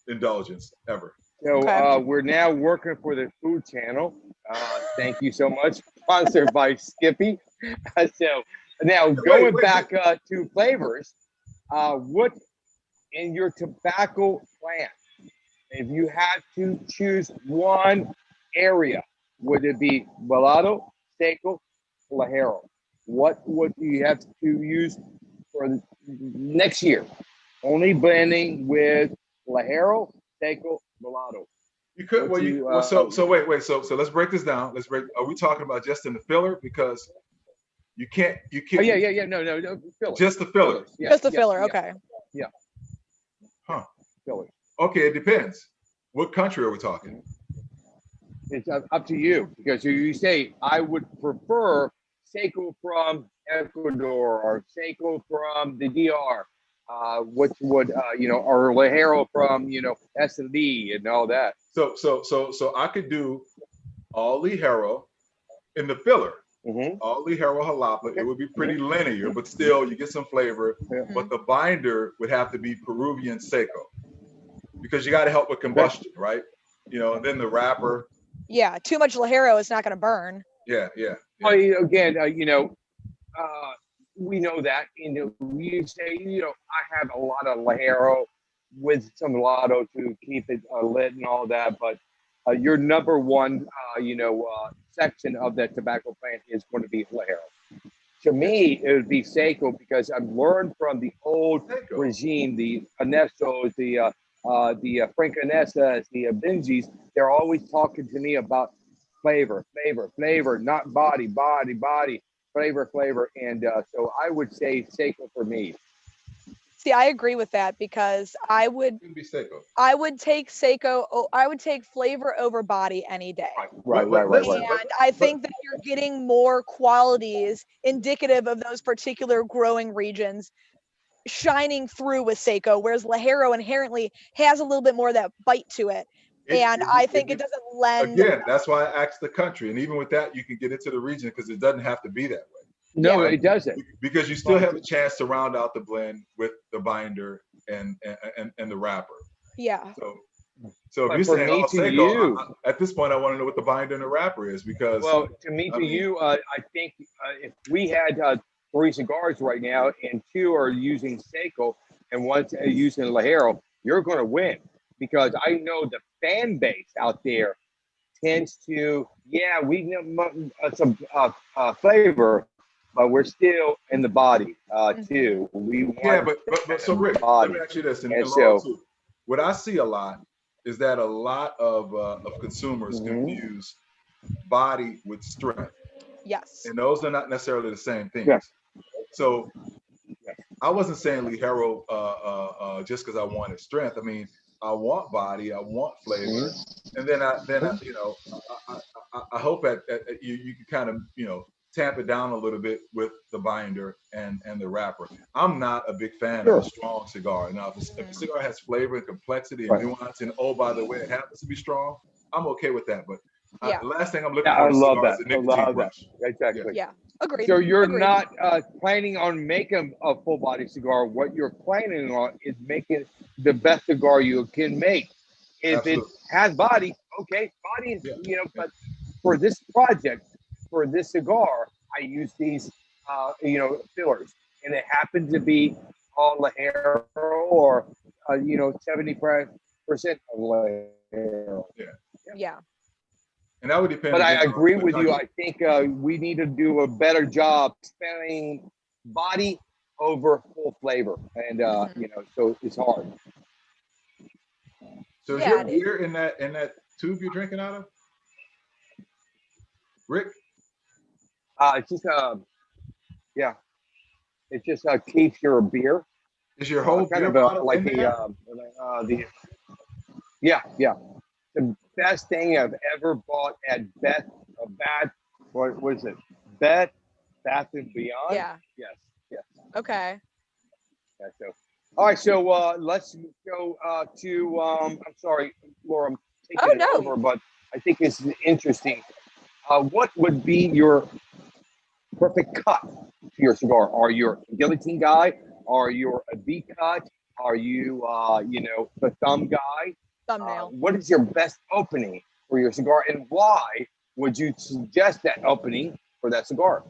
Speaker 3: indulgence ever.
Speaker 2: So
Speaker 1: Okay.
Speaker 2: we're now working for the Food Channel. Thank you so much. Sponsored by Skippy. So now going back to flavors, what in your tobacco plant, if you had to choose one area, would it be Velado, Seco, Lajero? What would you have to use for next year? Only blending with Lajero, Seco, Velado.
Speaker 3: You could wait. So let's break this down. Are we talking about just in the filler? Because you can't.
Speaker 2: Oh yeah. No. Filler.
Speaker 3: Just the filler.
Speaker 2: Yeah,
Speaker 1: Just the filler. Okay.
Speaker 2: Yeah.
Speaker 3: Huh.
Speaker 2: Filler.
Speaker 3: Okay, it depends. What country are we talking?
Speaker 2: It's up to you, because you say I would prefer Seco from Ecuador or Seco from the DR, which would or Lajero from S&D and all that.
Speaker 3: So I could do all Ligero in the filler.
Speaker 2: Mm-hmm.
Speaker 3: All Ligero Jalapa. It would be pretty linear, but still you get some flavor.
Speaker 2: Yeah.
Speaker 3: But the binder would have to be Peruvian Seco, because you got to help with combustion, right? And then the wrapper.
Speaker 1: Yeah, too much Lajero is not going to burn.
Speaker 3: Yeah.
Speaker 2: Again, we know that. You say, I have a lot of Lajero with some Lotto to keep it lit and all that, but your number one, section of that tobacco plant is going to be Lajero. To me, it would be Seco, because I've learned from the old regime, the Ernestos, the Francanesas, the Benjis. They're always talking to me about flavor, not body, flavor. And so I would say Seco for me.
Speaker 1: See, I agree with that, because I would take Seco. I would take flavor over body any day.
Speaker 2: Right.
Speaker 1: And I think that you're getting more qualities indicative of those particular growing regions shining through with Seco, whereas Lajero inherently has a little bit more of that bite to it. And I think it doesn't lend.
Speaker 3: Again, that's why I asked the country. And even with that, you can get into the region, because it doesn't have to be that way.
Speaker 2: No, it doesn't.
Speaker 3: Because you still have a chance to round out the blend with the binder and the wrapper.
Speaker 1: Yeah.
Speaker 3: So if you're saying Seco, at this point, I want to know what the binder and the wrapper is, because.
Speaker 2: Well, I think if we had 3 cigars right now and 2 are using Seco and 1's using Lajero, you're going to win, because I know the fan base out there tends to, we know some flavor, but we're still in the body too. We want
Speaker 3: but so Rick, let me ask you this, and so what I see a lot is that a lot of consumers confuse body with strength.
Speaker 1: Yes.
Speaker 3: and those are not necessarily the same things.
Speaker 2: Yeah.
Speaker 3: So I wasn't saying Ligero just because I wanted strength. I mean, I want body, I want flavor, and then you know, I hope that you can kind of, you know, tamp it down a little bit with the binder and the wrapper. I'm not a big fan of a strong cigar. Now, if a cigar has flavor and complexity and nuance, and oh, by the way, it happens to be strong, I'm okay with that. But
Speaker 1: Yeah.
Speaker 3: the last thing I'm looking
Speaker 2: Yeah,
Speaker 3: for
Speaker 2: I
Speaker 3: in a
Speaker 2: love
Speaker 3: cigar is
Speaker 2: that.
Speaker 3: a
Speaker 2: I
Speaker 3: nicotine
Speaker 2: love that.
Speaker 3: rush.
Speaker 2: Exactly.
Speaker 1: Yeah. Agreed.
Speaker 2: So you're
Speaker 1: Agreed.
Speaker 2: not planning on making a full body cigar. What you're planning on is making the best cigar you can make. If
Speaker 3: Absolutely.
Speaker 2: it has body, okay, body is,
Speaker 3: Yeah.
Speaker 2: you know, but for this project, for this cigar, I use these, you know, fillers, and it happens to be all Ligero or, you know, 70% Ligero.
Speaker 1: Yeah.
Speaker 3: And that would depend
Speaker 2: But I
Speaker 3: again
Speaker 2: agree
Speaker 3: on the
Speaker 2: with you.
Speaker 3: country.
Speaker 2: I think we need to do a better job spelling body over full flavor, and you know, so it's hard.
Speaker 3: So is
Speaker 1: Yeah,
Speaker 3: your beer in that tube you're drinking out of, Rick?
Speaker 2: It's just yeah, it just keeps your beer
Speaker 3: Is your whole
Speaker 2: kind
Speaker 3: beer
Speaker 2: of
Speaker 3: bottle
Speaker 2: like
Speaker 3: in there?
Speaker 2: the yeah, the best thing I've ever bought at what was it, Bath and Beyond.
Speaker 1: Yeah.
Speaker 2: Yes.
Speaker 1: Okay.
Speaker 2: Yeah, so, all right, so let's go to. I'm sorry, Laura, I'm
Speaker 1: Oh,
Speaker 2: taking it
Speaker 1: no.
Speaker 2: over, but I think it's interesting. What would be your perfect cut to your cigar? Are you a guillotine guy? Are you a V cut? Are you, you know, the thumb guy?
Speaker 1: Thumbnail.
Speaker 2: What is your best opening for your cigar, and why would you suggest that opening for that cigar?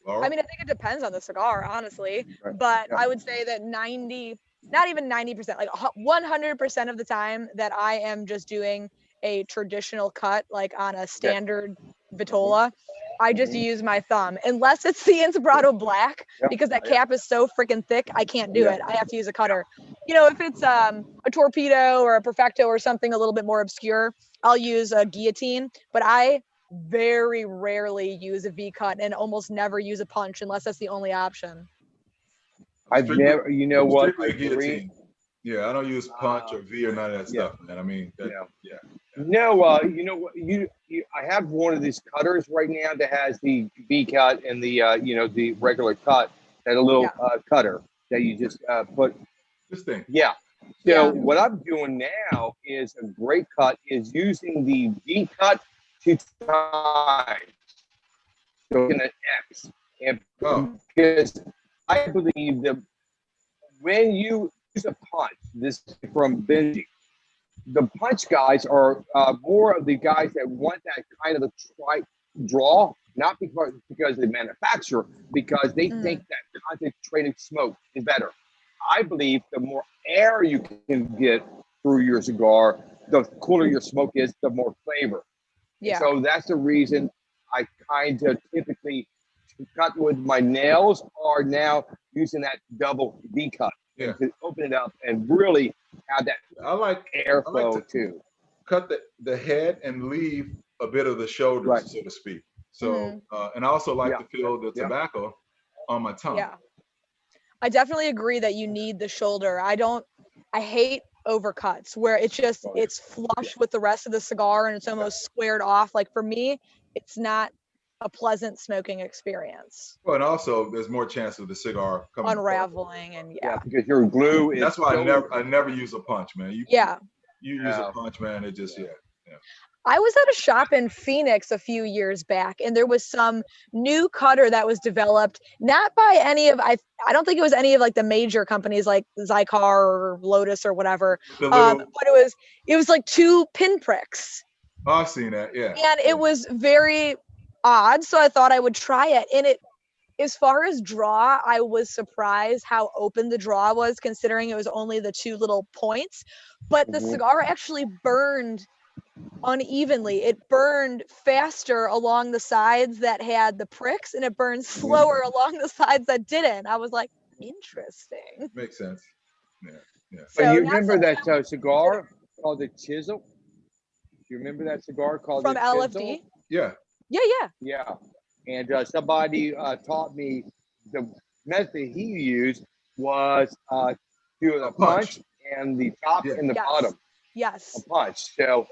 Speaker 3: Laura?
Speaker 1: I mean, I think it depends on the cigar, honestly,
Speaker 2: Right.
Speaker 1: but
Speaker 2: Yeah.
Speaker 1: I would say that not even 90%, like 100% of the time that I am just doing a traditional cut, like on a standard Vitola, I just use my thumb, unless it's the Inspirato Black, because that cap is so freaking thick, I can't do it. I have to use a cutter. You know, if it's a Torpedo or a Perfecto or something a little bit more obscure, I'll use a guillotine, but I very rarely use a V cut and almost never use a punch unless that's the only option.
Speaker 2: I've never, you know what? I
Speaker 3: Strictly
Speaker 2: agree.
Speaker 3: guillotine. Yeah, I don't use punch or V or none of that stuff, man. I mean,
Speaker 2: Yeah. No, you know what? I have one of these cutters right now that has the V cut and the, you know, the regular cut, that a little cutter that you just put.
Speaker 3: This thing.
Speaker 2: Yeah. So what I'm doing now is a great cut is using the V cut 2 times. So in an X. And because I believe that when you use a punch, this is from Benji, the punch guys are more of the guys that want that kind of a draw, not because they manufacture, because they think that concentrated smoke is better. I believe the more air you can get through your cigar, the cooler your smoke is, the more flavor.
Speaker 1: Yeah.
Speaker 2: So that's the reason I kind of typically cut with my nails, or now using that double V cut to open it up and really have that airflow too.
Speaker 3: Cut the head and leave a bit of the shoulders, so to speak. So, and I also like to feel the tobacco on my tongue.
Speaker 1: Yeah. I definitely agree that you need the shoulder. I hate overcuts where it's flush with the rest of the cigar and it's almost squared off. Like for me, it's not a pleasant smoking experience.
Speaker 3: Well, and also there's more chance of the cigar coming
Speaker 1: unraveling apart. And
Speaker 2: because your glue is.
Speaker 3: That's why I never use a punch, man. You use a punch, man. It just
Speaker 1: I was at a shop in Phoenix a few years back, and there was some new cutter that was developed, not by any of, I don't think it was any of like the major companies like Cigar or Lotus or whatever, but it was like 2 pinpricks.
Speaker 3: Oh, I've seen that, yeah.
Speaker 1: And it was very odd, so I thought I would try it. And as far as draw, I was surprised how open the draw was, considering it was only the 2 little points. But the cigar actually burned unevenly. It burned faster along the sides that had the pricks, and it burned slower along the sides that didn't. I was like, interesting.
Speaker 3: Makes sense. Yeah.
Speaker 2: So you remember that cigar called the Chisel? Do you remember that cigar called
Speaker 1: from
Speaker 2: the
Speaker 1: LFD?
Speaker 2: Chisel?
Speaker 3: Yeah.
Speaker 1: Yeah, yeah.
Speaker 2: Yeah. And somebody taught me the method he used was do
Speaker 3: A
Speaker 2: the
Speaker 3: punch.
Speaker 2: punch and the top
Speaker 3: Yeah.
Speaker 2: and the
Speaker 1: Yes.
Speaker 2: bottom, a
Speaker 1: Yes.
Speaker 2: punch. So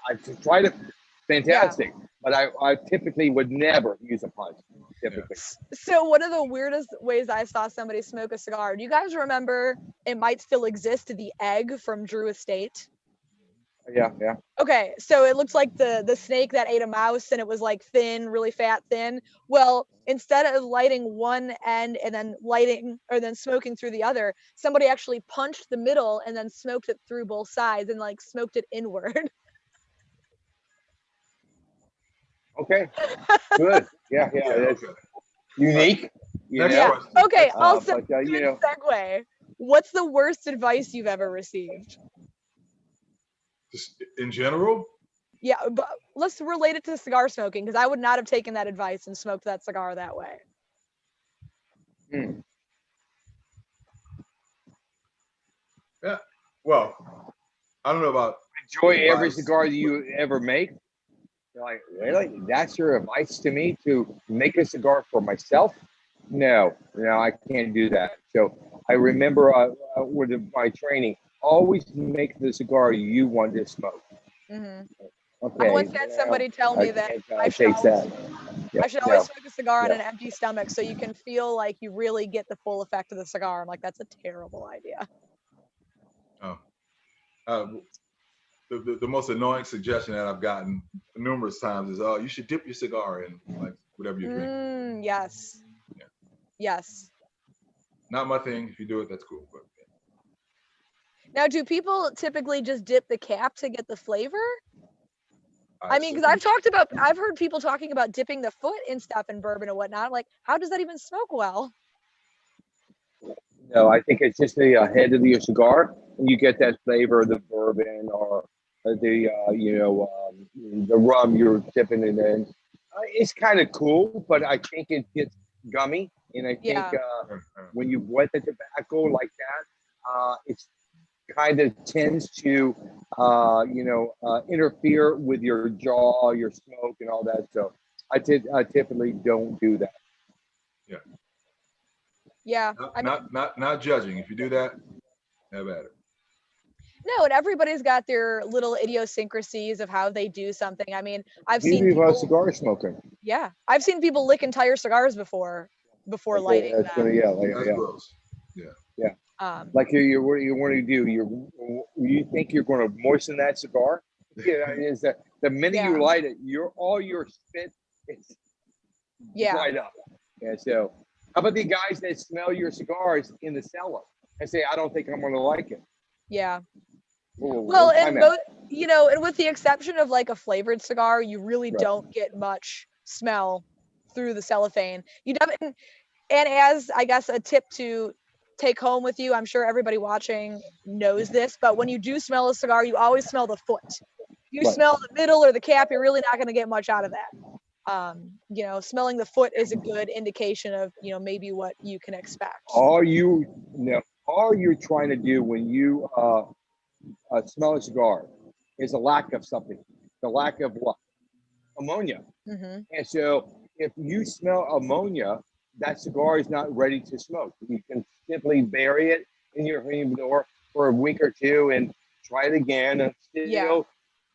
Speaker 2: I tried it,
Speaker 1: Yeah.
Speaker 2: fantastic. But I typically would never use a punch,
Speaker 3: Yeah.
Speaker 2: typically.
Speaker 1: So one of the weirdest ways I saw somebody smoke a cigar, do you guys remember, it might still exist, the egg from Drew Estate?
Speaker 2: Yeah, yeah.
Speaker 1: Okay, so it looks like the snake that ate a mouse, and it was like thin, really fat, thin. Well, instead of lighting one end and then lighting or then smoking through the other, somebody actually punched the middle and then smoked it through both sides and like smoked it inward.
Speaker 2: Okay, good. Yeah, yeah.
Speaker 3: Yeah.
Speaker 2: That's
Speaker 3: Okay.
Speaker 2: unique, you
Speaker 3: Next
Speaker 1: Yeah.
Speaker 2: know.
Speaker 3: question.
Speaker 1: Okay,
Speaker 3: Next
Speaker 1: also
Speaker 2: But you
Speaker 1: good
Speaker 2: know,
Speaker 1: segue. What's the worst advice you've ever received?
Speaker 3: Just in general.
Speaker 1: Yeah, but let's relate it to cigar smoking because I would not have taken that advice and smoked that cigar that way.
Speaker 2: hmm,
Speaker 3: Yeah. Well, I don't know about
Speaker 2: enjoy every
Speaker 3: advice.
Speaker 2: cigar that you ever make. You're like, really? That's your advice to me to make a cigar for myself? No, no, I can't do that. So I remember with my training, always make the cigar you want to smoke.
Speaker 1: Hmm. I
Speaker 2: Okay,
Speaker 1: once had somebody tell
Speaker 2: I
Speaker 1: me that
Speaker 2: can't
Speaker 1: I should
Speaker 2: take
Speaker 1: always
Speaker 2: that. Yeah,
Speaker 1: I should always
Speaker 2: no,
Speaker 1: smoke a cigar on
Speaker 2: yeah.
Speaker 1: an empty stomach so you can feel like you really get the full effect of the cigar. I'm like, that's a terrible idea.
Speaker 3: Oh, uh, the most annoying suggestion that I've gotten numerous times is, "Oh, you should dip your cigar in like whatever you're drinking."
Speaker 1: Yes.
Speaker 3: Yeah.
Speaker 1: Yes.
Speaker 3: Not my thing. If you do it, that's cool. But
Speaker 1: Now, do people typically just dip the cap to get the flavor?
Speaker 3: I
Speaker 1: I mean, because
Speaker 3: assume.
Speaker 1: I've heard people talking about dipping the foot in stuff in bourbon and whatnot. Like, how does that even smoke well?
Speaker 2: No, I think it's just the head of your cigar, and you get that flavor of the bourbon or the the rum you're dipping it in. It's kind of cool, but I think it gets gummy, and I think
Speaker 1: Yeah.
Speaker 2: when you wet the tobacco like that, it's kind of tends to interfere with your jaw, your smoke, and all that. So I typically don't do that.
Speaker 3: Yeah.
Speaker 1: Yeah.
Speaker 3: Not,
Speaker 1: I mean,
Speaker 3: not judging. If you do that, have at it.
Speaker 1: no, and everybody's got their little idiosyncrasies of how they do something. I mean, I've seen
Speaker 2: Beauty about
Speaker 1: people,
Speaker 2: cigar smoking.
Speaker 1: yeah, I've seen people lick entire cigars before
Speaker 2: Okay,
Speaker 1: lighting
Speaker 2: that's gonna
Speaker 1: them.
Speaker 3: That's
Speaker 2: yeah.
Speaker 3: gross. Yeah.
Speaker 2: Yeah.
Speaker 1: Um,
Speaker 2: Like what you want to do? You think you're going to moisten that cigar? Yeah, is that the minute
Speaker 1: yeah,
Speaker 2: you light it, all your spit is
Speaker 1: yeah,
Speaker 2: dried up. Yeah. So how about the guys that smell your cigars in the cellar and say, "I don't think I'm going to like it."
Speaker 1: yeah. Well,
Speaker 2: Well,
Speaker 1: and
Speaker 2: time out.
Speaker 1: both, and with the exception of like a flavored cigar, you really
Speaker 2: Right.
Speaker 1: don't get much smell through the cellophane. You definitely, and as I guess a tip to take home with you, I'm sure everybody watching knows this, but when you do smell a cigar, you always smell the foot. If you
Speaker 2: Right.
Speaker 1: smell the middle or the cap, you're really not going to get much out of that. Smelling the foot is a good indication of, maybe what you can expect.
Speaker 2: All you're trying to do when you smell a cigar is a lack of something. The lack of what? Ammonia.
Speaker 1: Hmm.
Speaker 2: And so if you smell ammonia, that cigar is not ready to smoke. You can simply bury it in your humidor for a week or two and try it again. And
Speaker 1: Yeah,
Speaker 2: still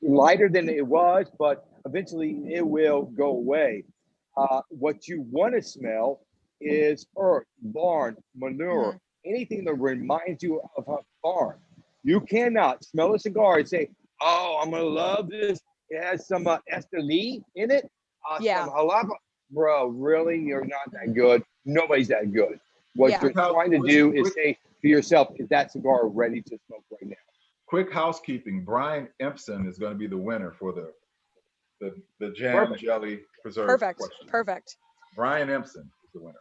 Speaker 2: lighter than it was, but eventually it will go away. What you want to smell is earth, barn, manure,
Speaker 1: hmm,
Speaker 2: anything that reminds you of a farm. You cannot smell a cigar and say, "Oh, I'm gonna love this. It has some Esteli in it,
Speaker 1: yeah,
Speaker 2: some jalapa." Bro, really, you're not that good. Nobody's that good. What
Speaker 1: yeah.
Speaker 2: you're trying to do is say to yourself, "Is that cigar ready to smoke right now?"
Speaker 3: Quick housekeeping. Brian Empson is going to be the winner for the jam
Speaker 2: Perfect.
Speaker 3: jelly preserve
Speaker 1: Perfect,
Speaker 3: question.
Speaker 1: perfect.
Speaker 3: Brian Empson is the winner.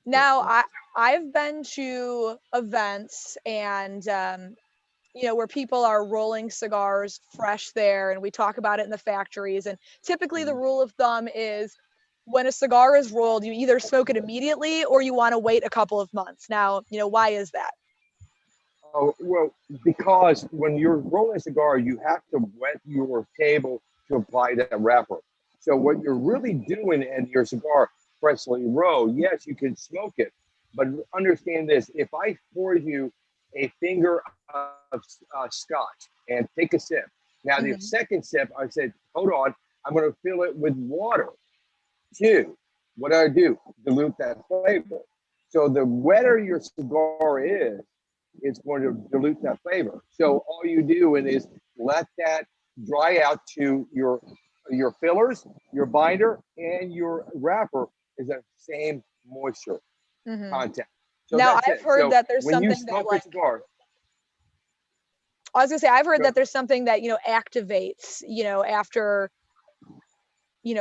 Speaker 1: Now, I've been to events and where people are rolling cigars fresh there, and we talk about it in the factories. And typically, the rule of thumb is when a cigar is rolled, you either smoke it immediately or you want to wait a couple of months. Now, why is that?
Speaker 2: Oh, well, because when you're rolling a cigar, you have to wet your table to apply that wrapper. So what you're really doing in your cigar freshly rolled, yes, you can smoke it, but understand this: if I pour you a finger of scotch and take a sip, now the
Speaker 1: Hmm.
Speaker 2: second sip, I said, hold on, I'm going to fill it with water. Two, what do I do? Dilute that flavor. So the wetter your cigar is, it's going to dilute that flavor. So all you do is let that dry out to your fillers, your binder, and your wrapper is the same moisture
Speaker 1: Hmm.
Speaker 2: content. So
Speaker 1: Now
Speaker 2: that's
Speaker 1: I've
Speaker 2: it.
Speaker 1: heard
Speaker 2: So
Speaker 1: that there's
Speaker 2: when you
Speaker 1: something that
Speaker 2: smoke a
Speaker 1: like,
Speaker 2: cigar,
Speaker 1: I was gonna say, I've heard
Speaker 2: go
Speaker 1: that there's something that, activates, after,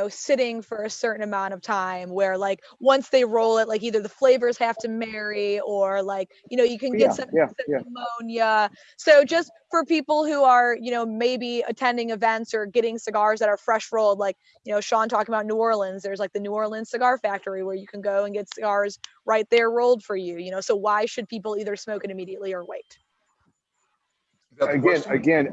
Speaker 1: sitting for a certain amount of time, where like once they roll it, like either the flavors have to marry, or like, you can get
Speaker 2: yeah,
Speaker 1: some
Speaker 2: yeah, yeah.
Speaker 1: pneumonia. So just for people who are, maybe attending events or getting cigars that are fresh rolled, like, Sean talking about New Orleans, there's like the New Orleans Cigar Factory where you can go and get cigars right there rolled for you, so why should people either smoke it immediately or wait?
Speaker 3: Is that the question?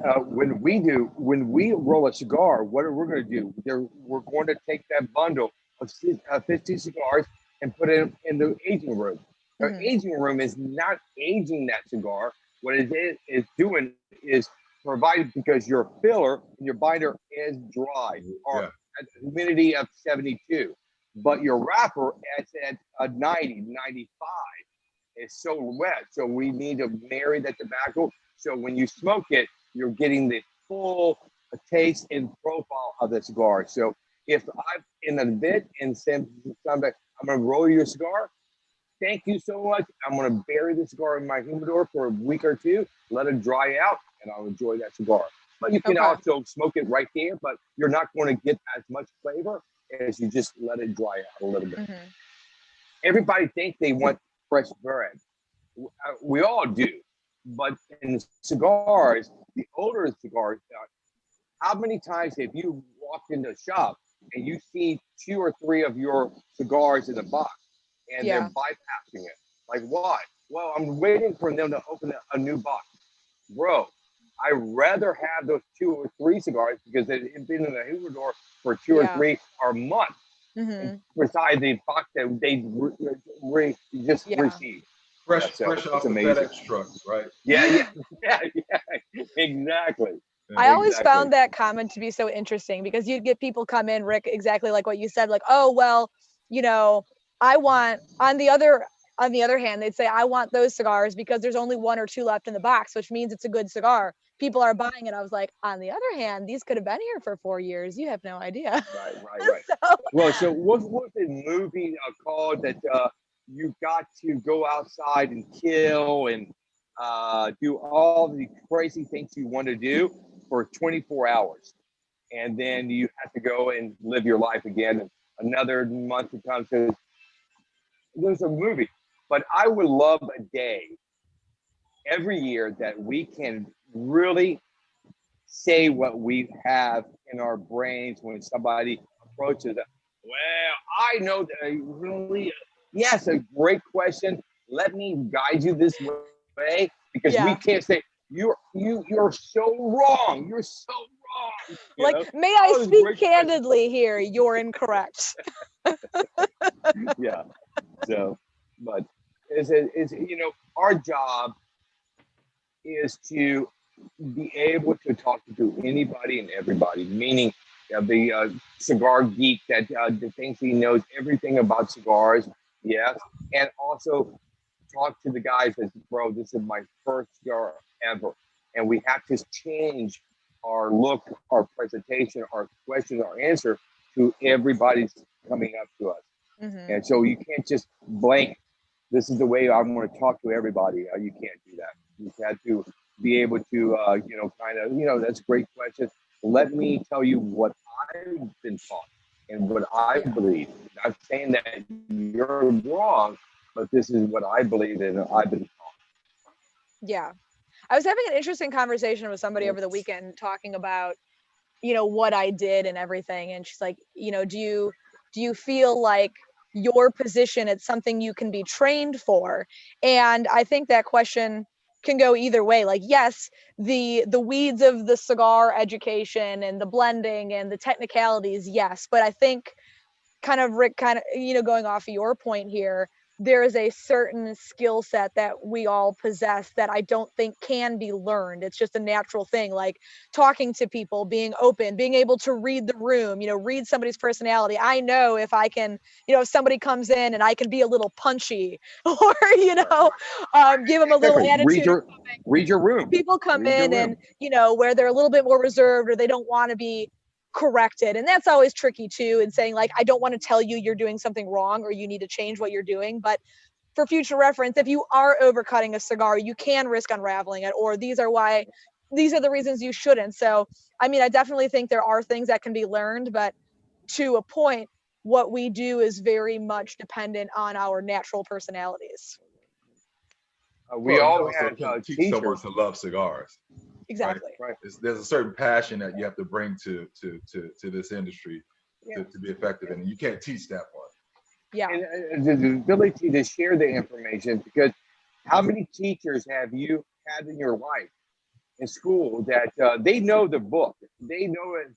Speaker 2: When we roll a cigar, what are we going to do? We're going to take that bundle of 50 cigars and put it in the aging room. The
Speaker 1: Hmm.
Speaker 2: aging room is not aging that cigar. What it is doing is provided, because your filler and your binder is dry or
Speaker 3: Yeah.
Speaker 2: at a humidity of 72, but your wrapper is at a 90, 95. It's so wet. So we need to marry that tobacco. So when you smoke it, you're getting the full taste and profile of the cigar. So if I'm in a bit and say, I'm going to roll your cigar, thank you so much. I'm going to bury the cigar in my humidor for a week or two, let it dry out, and I'll enjoy that cigar. But you can
Speaker 1: Okay.
Speaker 2: also smoke it right there, but you're not going to get as much flavor as you just let it dry out a little bit.
Speaker 1: Hmm.
Speaker 2: Everybody thinks they want fresh bread. We all do. But in cigars, the older cigars, how many times have you walked into a shop and you see two or three of your cigars in a box and they're
Speaker 1: Yeah.
Speaker 2: bypassing it? Like, why? Well, I'm waiting for them to open a new box. Bro, I rather have those two or three cigars because they've been in the humidor for two or
Speaker 1: Yeah.
Speaker 2: three or months, and
Speaker 1: Hmm.
Speaker 2: beside the box that they just
Speaker 1: Yeah.
Speaker 2: received. Yeah,
Speaker 3: Fresh,
Speaker 2: so
Speaker 3: fresh
Speaker 2: it's
Speaker 3: off the
Speaker 2: amazing.
Speaker 3: FedEx truck, right?
Speaker 2: Yeah, yeah, yeah, yeah. Exactly.
Speaker 3: Yeah.
Speaker 1: I always
Speaker 2: Exactly.
Speaker 1: found that comment to be so interesting because you'd get people come in, Rick, exactly like what you said, like, oh well, you know, I want on the other hand, they'd say, I want those cigars because there's only one or two left in the box, which means it's a good cigar. People are buying it. I was like, on the other hand, these could have been here for 4 years. You have no idea.
Speaker 2: Right, right, right.
Speaker 1: So
Speaker 2: Well, so what was the movie called that you got to go outside and kill and do all the crazy things you want to do for 24 hours? And then you have to go and live your life again and another month to come. So there's a movie, but I would love a day every year that we can really say what we have in our brains when somebody approaches it. Well, I know that really, yes, a great question. Let me guide you this way because we can't
Speaker 1: yeah.
Speaker 2: say you're so wrong. You're so wrong.
Speaker 1: Like, may I
Speaker 2: Oh, this
Speaker 1: speak
Speaker 2: great question.
Speaker 1: candidly here? You're incorrect.
Speaker 2: Yeah. So, but is our job is to be able to talk to anybody and everybody, meaning the cigar geek that thinks he knows everything about cigars, yes, and also talk to the guys that, bro, this is my first cigar ever, and we have to change our look, our presentation, our question, our answer to everybody's coming up to us,
Speaker 1: Hmm.
Speaker 2: and so you can't just blank. This is the way I'm going to talk to everybody. You can't do that. You have to be able to, kind of, that's a great question. Let me tell you what I've been taught and what I
Speaker 1: Yeah.
Speaker 2: believe. Not saying that you're wrong, but this is what I believe and I've been
Speaker 1: Yeah. I was having an interesting conversation with somebody
Speaker 2: taught.
Speaker 1: over the weekend talking about, what I did and everything. And she's like, do you feel like your position it's something you can be trained for? And I think that question can go either way. Like, yes, the weeds of the cigar education and the blending and the technicalities, yes, but I think kind of Rick, kind of, going off of your point here, there is a certain skill set that we all possess that I don't think can be learned. It's just a natural thing, like talking to people, being open, being able to read the room, read somebody's personality. I know if I can, if somebody comes in and I can be a little punchy or, give them a little
Speaker 2: Exactly.
Speaker 1: attitude.
Speaker 2: Read your room.
Speaker 1: People come
Speaker 2: Read your
Speaker 1: in and,
Speaker 2: room.
Speaker 1: where they're a little bit more reserved or they don't want to be corrected. And that's always tricky too, and saying like, I don't want to tell you you're doing something wrong or you need to change what you're doing. But for future reference, if you are overcutting a cigar, you can risk unraveling it, or these are the reasons you shouldn't. So, I mean, I definitely think there are things that can be learned, but to a point, what we do is very much dependent on our natural personalities.
Speaker 2: We
Speaker 3: Well, you
Speaker 2: all
Speaker 3: also
Speaker 2: had
Speaker 3: can't teach someone
Speaker 2: teachers.
Speaker 3: to love cigars, right?
Speaker 1: Exactly.
Speaker 2: Right.
Speaker 3: There's a certain passion that you have to bring to this industry
Speaker 2: Yeah.
Speaker 3: to be effective, and you can't teach that part.
Speaker 1: Yeah.
Speaker 2: And the ability to share the information, because how many teachers have you had in your life in school that they know the book, they know it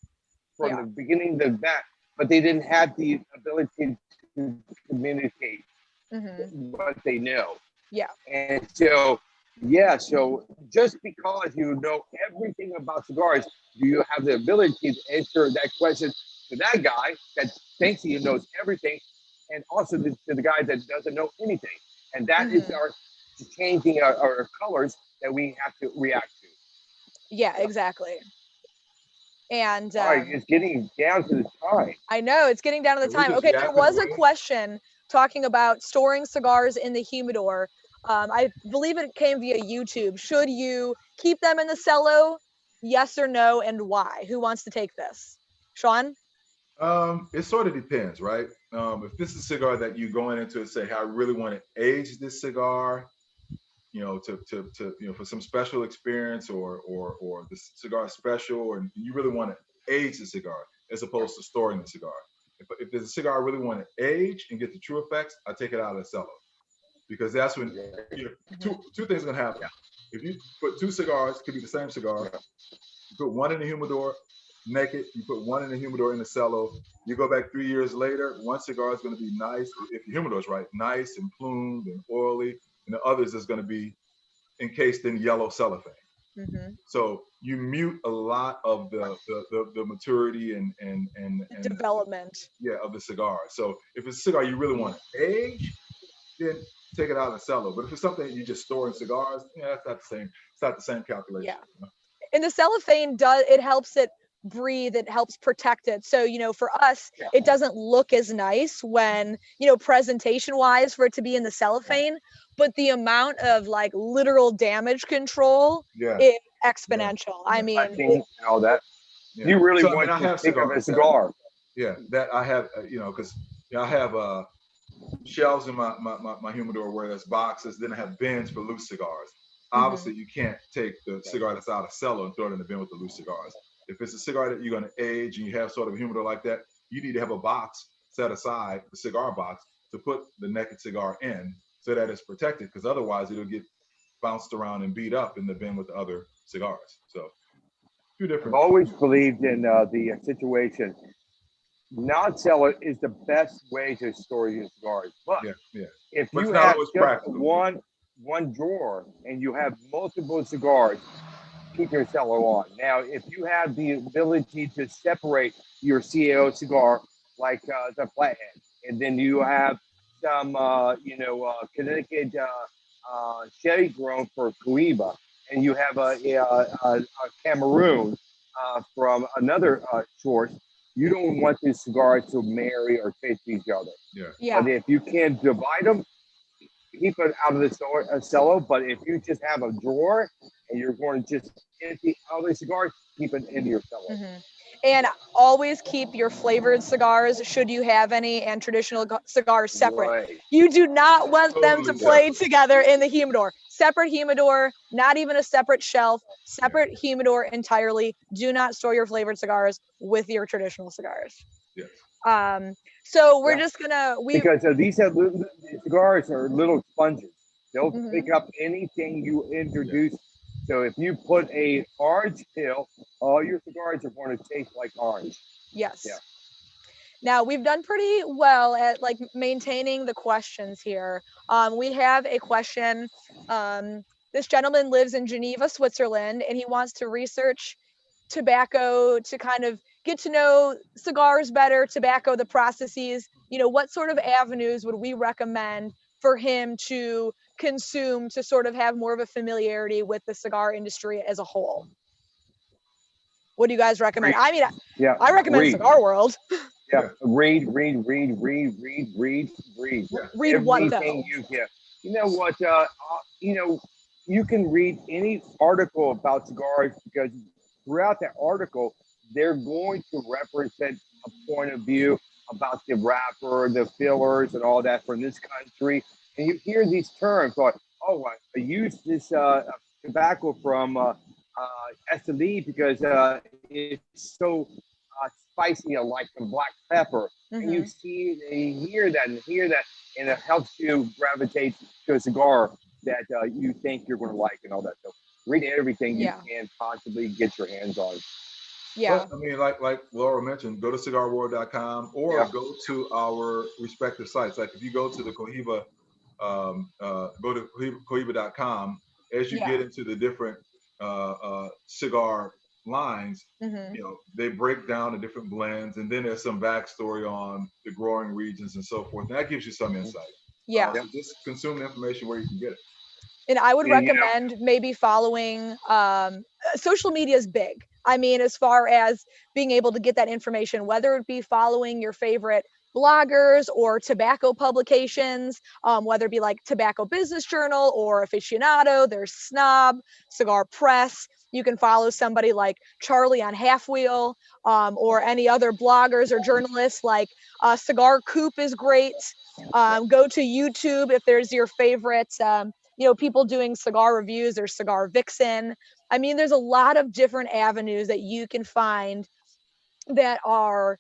Speaker 2: from the beginning to the back, but they didn't have the ability to communicate what they know.
Speaker 1: Yeah.
Speaker 2: And so, yeah, so just because you know everything about cigars, do you have the ability to answer that question to that guy that thinks he knows everything, and also to the guy that doesn't know anything? And that is our changing our colors that we have to react to.
Speaker 1: Yeah, exactly. And
Speaker 2: All right, it's getting down to the time.
Speaker 1: I know it's getting down to the
Speaker 3: Can we
Speaker 1: time.
Speaker 3: just
Speaker 1: Okay, there
Speaker 3: yap
Speaker 1: was
Speaker 3: and
Speaker 1: a
Speaker 3: wait?
Speaker 1: question talking about storing cigars in the humidor. I believe it came via YouTube. Should you keep them in the cello? Yes or no, and why? Who wants to take this? Sean?
Speaker 3: It sort of depends, right? If this is a cigar that you going into and say, hey, I really want to age this cigar, for some special experience or the cigar special, and you really want to age the cigar as opposed to storing the cigar. If there's a cigar I really want to age and get the true effects, I take it out of the cellar, because that's when two things are gonna happen. If you put two cigars, could be the same cigar, you put one in the humidor naked, you put one in the humidor in the cello. You go back 3 years later, one cigar is going to be nice, if your humidor is right, nice and plumed and oily, and the others is going to be encased in yellow cellophane. So you mute a lot of the maturity and
Speaker 1: development.
Speaker 3: Of the cigar. So if it's a cigar you really want to age, then take it out of the cello. But if it's something that you just store in cigars, it's not the same. It's not the same calculation.
Speaker 1: Yeah. And the cellophane it helps it breathe, it helps protect it. So, for us, it doesn't look as nice when, presentation wise for it to be in the cellophane, but the amount of like literal damage control is exponential. I mean,
Speaker 2: and all that. You really want
Speaker 3: I
Speaker 2: to
Speaker 3: have
Speaker 2: think of a
Speaker 3: cigars
Speaker 2: cigar.
Speaker 3: that I have, because I have shelves in my humidor where there's boxes. Then I have bins for loose cigars. Obviously, you can't take the cigar that's out of cello and throw it in the bin with the loose cigars. If it's a cigar that you're going to age and you have sort of a humidor like that, you need to have a box set aside, the cigar box, to put the naked cigar in so that it's protected, because otherwise it'll get bounced around and beat up in the bin with the other cigars. So, two different.
Speaker 2: I've always believed in the situation. Non-cellar is the best way to store your cigars. But if you have just one drawer and you have multiple cigars, keep your cellar on. Now, if you have the ability to separate your CAO cigar, like the flathead, and then you have some, Connecticut sherry grown for Cohiba, and you have a Cameroon from another source, you don't want these cigars to marry or taste each other. But if you can divide them, keep it out of the cello. But if you just have a drawer and you're going to just empty out the cigars, keep it in your cello.
Speaker 1: And always keep your flavored cigars, should you have any, and traditional cigars separate.
Speaker 2: Right.
Speaker 1: You do not want them to play together in the humidor. Separate humidor, not even a separate shelf, separate humidor entirely. Do not store your flavored cigars with your traditional cigars. So we're just gonna
Speaker 2: because these cigars are little sponges. They'll
Speaker 1: Hmm.
Speaker 2: pick up anything you introduce. So if you put a orange peel, all your cigars are going to taste like orange. Yeah.
Speaker 1: Yes. Now we've done pretty well at like maintaining the questions here. We have a question. Um, this gentleman lives in Geneva, Switzerland, and he wants to research tobacco to kind of get to know cigars better, tobacco, the processes. What sort of avenues would we recommend for him to consume to sort of have more of a familiarity with the cigar industry as a whole? What do you guys recommend?
Speaker 2: Read.
Speaker 1: I mean,
Speaker 2: Yeah.
Speaker 1: I recommend
Speaker 2: Read.
Speaker 1: Cigar World.
Speaker 2: Yeah.
Speaker 3: Yeah,
Speaker 2: Read.
Speaker 3: yeah,
Speaker 1: Read what
Speaker 2: Everything
Speaker 1: though?
Speaker 2: you get. You know what? You can read any article about cigars because throughout that article, they're going to represent a point of view about the wrapper, the fillers, and all that from this country. And you hear these terms like, oh, I use this tobacco from Italy because it's so spicy, like the black pepper. And you
Speaker 1: Hmm.
Speaker 2: see, and hear that, and it helps you gravitate to a cigar that you think you're going to like and all that. So read everything you
Speaker 1: Yeah.
Speaker 2: can possibly get your hands on.
Speaker 1: Yeah.
Speaker 3: but I mean, like Laura mentioned, go to cigarworld.com or
Speaker 2: Yeah.
Speaker 3: go to our respective sites. Like if you go to the Cohiba, go to Cohiba.com, as you
Speaker 1: Yeah.
Speaker 3: get into the different cigar lines,
Speaker 1: Hmm.
Speaker 3: they break down the different blends, and then there's some backstory on the growing regions and so forth. And that gives you some insight.
Speaker 1: Yeah.
Speaker 2: Yeah.
Speaker 3: So just consume the information where you can get it.
Speaker 1: And I would
Speaker 2: You know,
Speaker 1: recommend maybe following social media is big. I mean, as far as being able to get that information, whether it be following your favorite bloggers or tobacco publications, whether it be like Tobacco Business Journal or Aficionado, there's Snob, Cigar Press. You can follow somebody like Charlie on Half Wheel, or any other bloggers or journalists like Cigar Coop is great. Go to YouTube if there's your favorite people doing cigar reviews or Cigar Vixen. I mean, there's a lot of different avenues that you can find that are,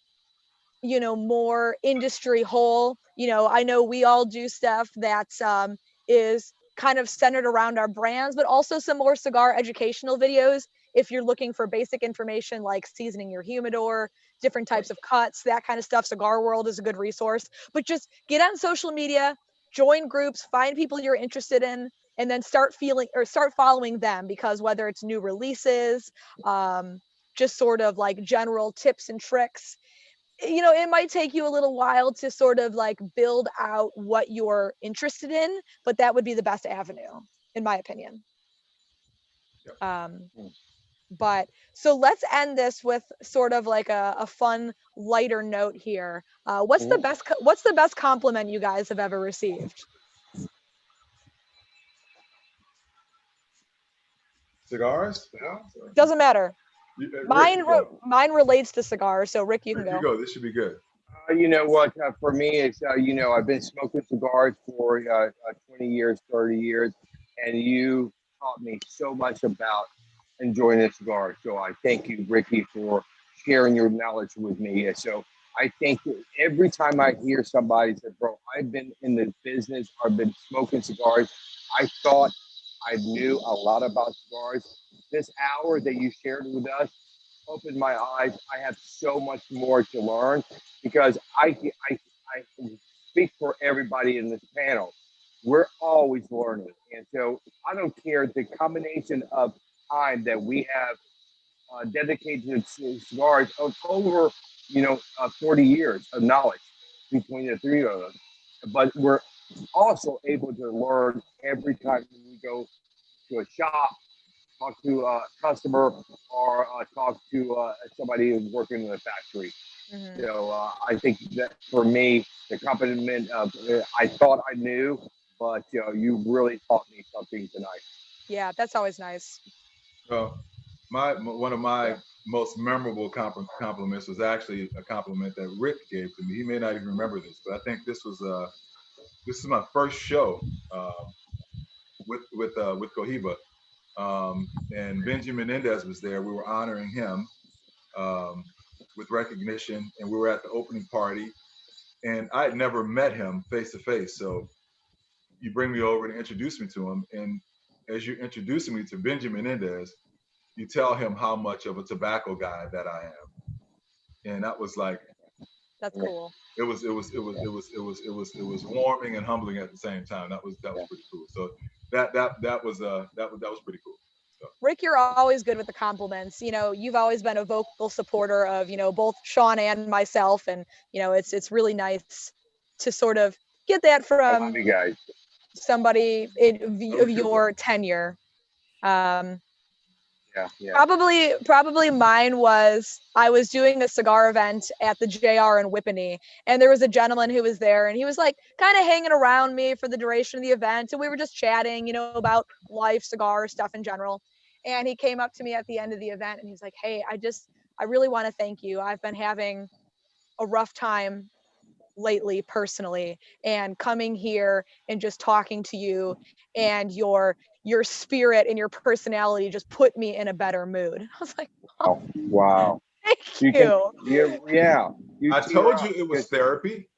Speaker 1: more industry whole. I know we all do stuff that is kind of centered around our brands, but also some more cigar educational videos. If you're looking for basic information like seasoning your humidor, different types of cuts, that kind of stuff, Cigar World is a good resource. But just get on social media, join groups, find people you're interested in, and then start following them, because whether it's new releases, just sort of like general tips and tricks, it might take you a little while to sort of like build out what you're interested in, but that would be the best avenue, in my opinion.
Speaker 3: Yep.
Speaker 1: Um, but so let's end this with sort of like a fun, lighter note here.
Speaker 2: mhm.
Speaker 1: What's the best compliment you guys have ever received?
Speaker 3: Cigars?
Speaker 1: Doesn't matter.
Speaker 3: Rick, you go.
Speaker 1: Mine relates to cigars, so Rick, you can
Speaker 3: Rick, you
Speaker 1: go.
Speaker 3: go. This should be good.
Speaker 2: You know what? For me, it's I've been smoking cigars for 20 years, 30 years, and you taught me so much about enjoying a cigar. So I thank you, Ricky, for sharing your knowledge with me. And so I think that every time I hear somebody say, "Bro, I've been in the business, I've been smoking cigars," I thought I knew a lot about cigars. This hour that you shared with us opened my eyes. I have so much more to learn because I speak for everybody in this panel. We're always learning. And so I don't care the combination of time that we have dedicated to cigars of over, 40 years of knowledge between the three of us. But we're also able to learn every time we go to a shop, talk to a customer, or talk to somebody who's working in a factory.
Speaker 1: Hmm.
Speaker 2: So I think that for me, the compliment of I thought I knew, but you really taught me something tonight.
Speaker 1: Yeah, that's always nice.
Speaker 3: Well, one of my
Speaker 2: Yeah.
Speaker 3: most memorable compliments was actually a compliment that Rick gave to me. He may not even remember this, but I think this is my first show with Cohiba, and Benjamin Mendez was there. We were honoring him um, with recognition, and we were at the opening party. And I had never met him face to face, so you bring me over and introduce me to him. And as you're introducing me to Benjamin Mendez, you tell him how much of a tobacco guy that I am. And that was like,
Speaker 1: That's cool.
Speaker 3: it was warming and humbling at the same time. That was pretty cool. So that was pretty cool. So.
Speaker 1: Rick, you're always good with the compliments. You know, you've always been a vocal supporter of, you know, both Sean and myself, and you know, it's really nice to sort of get that from
Speaker 2: you guys.
Speaker 1: somebody of your tenure.
Speaker 2: Yeah.
Speaker 1: Probably mine was, I was doing a cigar event at the JR in Whippany, and there was a gentleman who was there, and he was like kind of hanging around me for the duration of the event, and we were just chatting, you know, about life, cigar stuff in general. And he came up to me at the end of the event, and he's like, "Hey, I really want to thank you. I've been having a rough time lately personally, and coming here and just talking to you and your spirit and your personality just put me in a better mood." I was like,
Speaker 2: "Oh, wow.
Speaker 1: Thank you."
Speaker 2: Yeah.
Speaker 3: I told you it was therapy.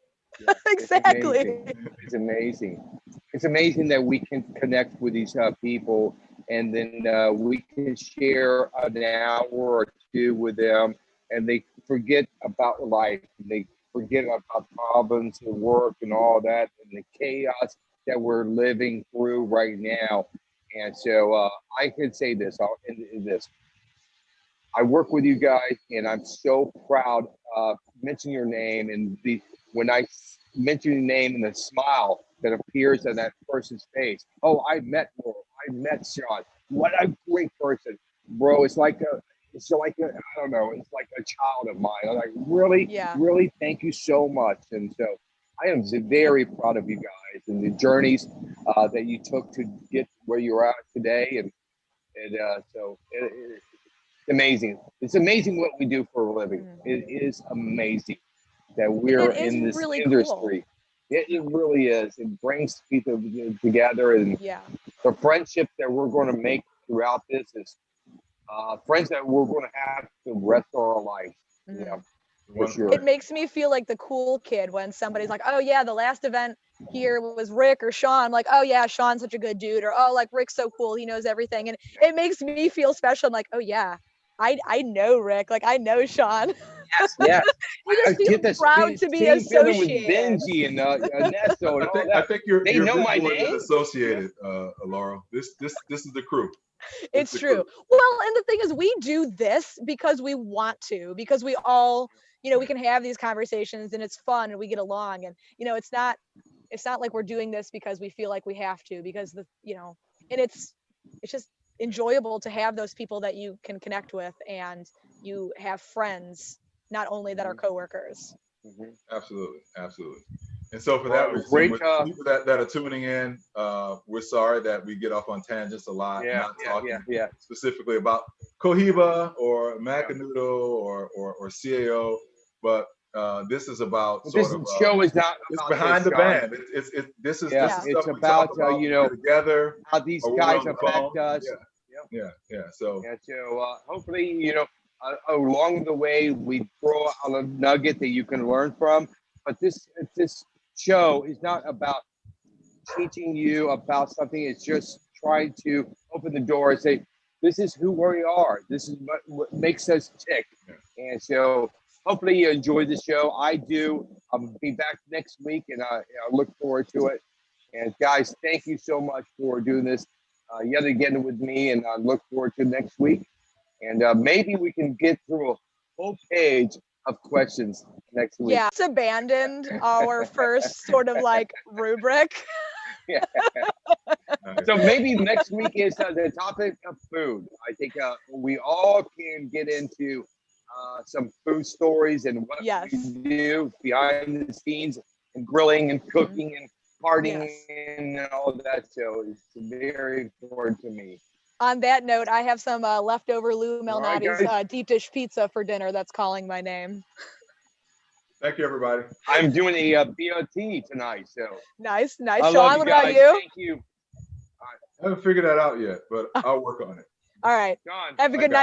Speaker 1: Exactly.
Speaker 2: It's amazing. It's amazing that we can connect with these people, and then we can share an hour or two with them, and they forget about life. They forget about problems and work and all that, and the chaos that we're living through right now. And so I can say this, I'll end this. I work with you guys, and I'm so proud mention your name, and when I mention your name and the smile that appears on that person's face. Oh, I met Laurel. I met Sean. What a great person, bro. It's like I don't know. It's like a child of mine. I'm like, really, thank you so much. And so I am very proud of you guys and the journeys that you took to get where you're at today. And so it's amazing. It's amazing what we do for a living. It is amazing that we're in this
Speaker 1: really
Speaker 2: industry. Cool. It really is. It brings people together, and the friendship that we're going to make throughout this is friends that we're going to have the rest of our life. Yeah, for sure.
Speaker 1: It makes me feel like the cool kid when somebody's like, "Oh yeah, the last event here was Rick or Sean." I'm like, "Oh yeah, Sean's such a good dude," or "Oh, like Rick's so cool, he knows everything," and it makes me feel special. I'm like, "Oh yeah, I know Rick, like I know Sean."
Speaker 2: Yes.
Speaker 1: You just feel proud to be associated
Speaker 2: with Benji and Ernesto and all that.
Speaker 3: I think you're
Speaker 2: know my name.
Speaker 3: Associated, Laurel. This is the crew.
Speaker 1: It's true. Crew. Well, and the thing is, we do this because we want to, because we all, you know, we can have these conversations and it's fun and we get along, and you know, it's not like we're doing this because we feel like we have to, because and it's just enjoyable to have those people that you can connect with, and you have friends not only that are coworkers.
Speaker 3: Absolutely. And so for that reason, people that are tuning in, we're sorry that we get off on tangents a lot, not talking specifically about Cohiba or Macanudo or CAO, but this is about
Speaker 2: show is not
Speaker 3: it's behind the band. This is
Speaker 2: it's about
Speaker 3: together,
Speaker 2: how these guys affect us.
Speaker 3: So
Speaker 2: hopefully along the way we throw out a nugget that you can learn from. But this show is not about teaching you about something. It's just trying to open the door and say, this is who we are. This is what makes us tick. And so hopefully you enjoyed the show. I do. I'll be back next week, and I look forward to it. And guys, thank you so much for doing this yet again with me, and I look forward to next week. And maybe we can get through a whole page of questions next week.
Speaker 1: Yeah, it's abandoned our first sort of like rubric.
Speaker 2: So maybe next week is the topic of food. I think we all can get into some food stories and what we do behind the scenes, and grilling and cooking and partying and all that. So it's very important to me.
Speaker 1: On that note, I have some leftover Lou Malnati's deep dish pizza for dinner that's calling my name.
Speaker 3: Thank you, everybody.
Speaker 2: I'm doing a BOT tonight, so.
Speaker 1: Nice. Sean, what about you?
Speaker 2: Thank you.
Speaker 3: I haven't figured that out yet, but I'll work on it.
Speaker 1: All right. Have a good night.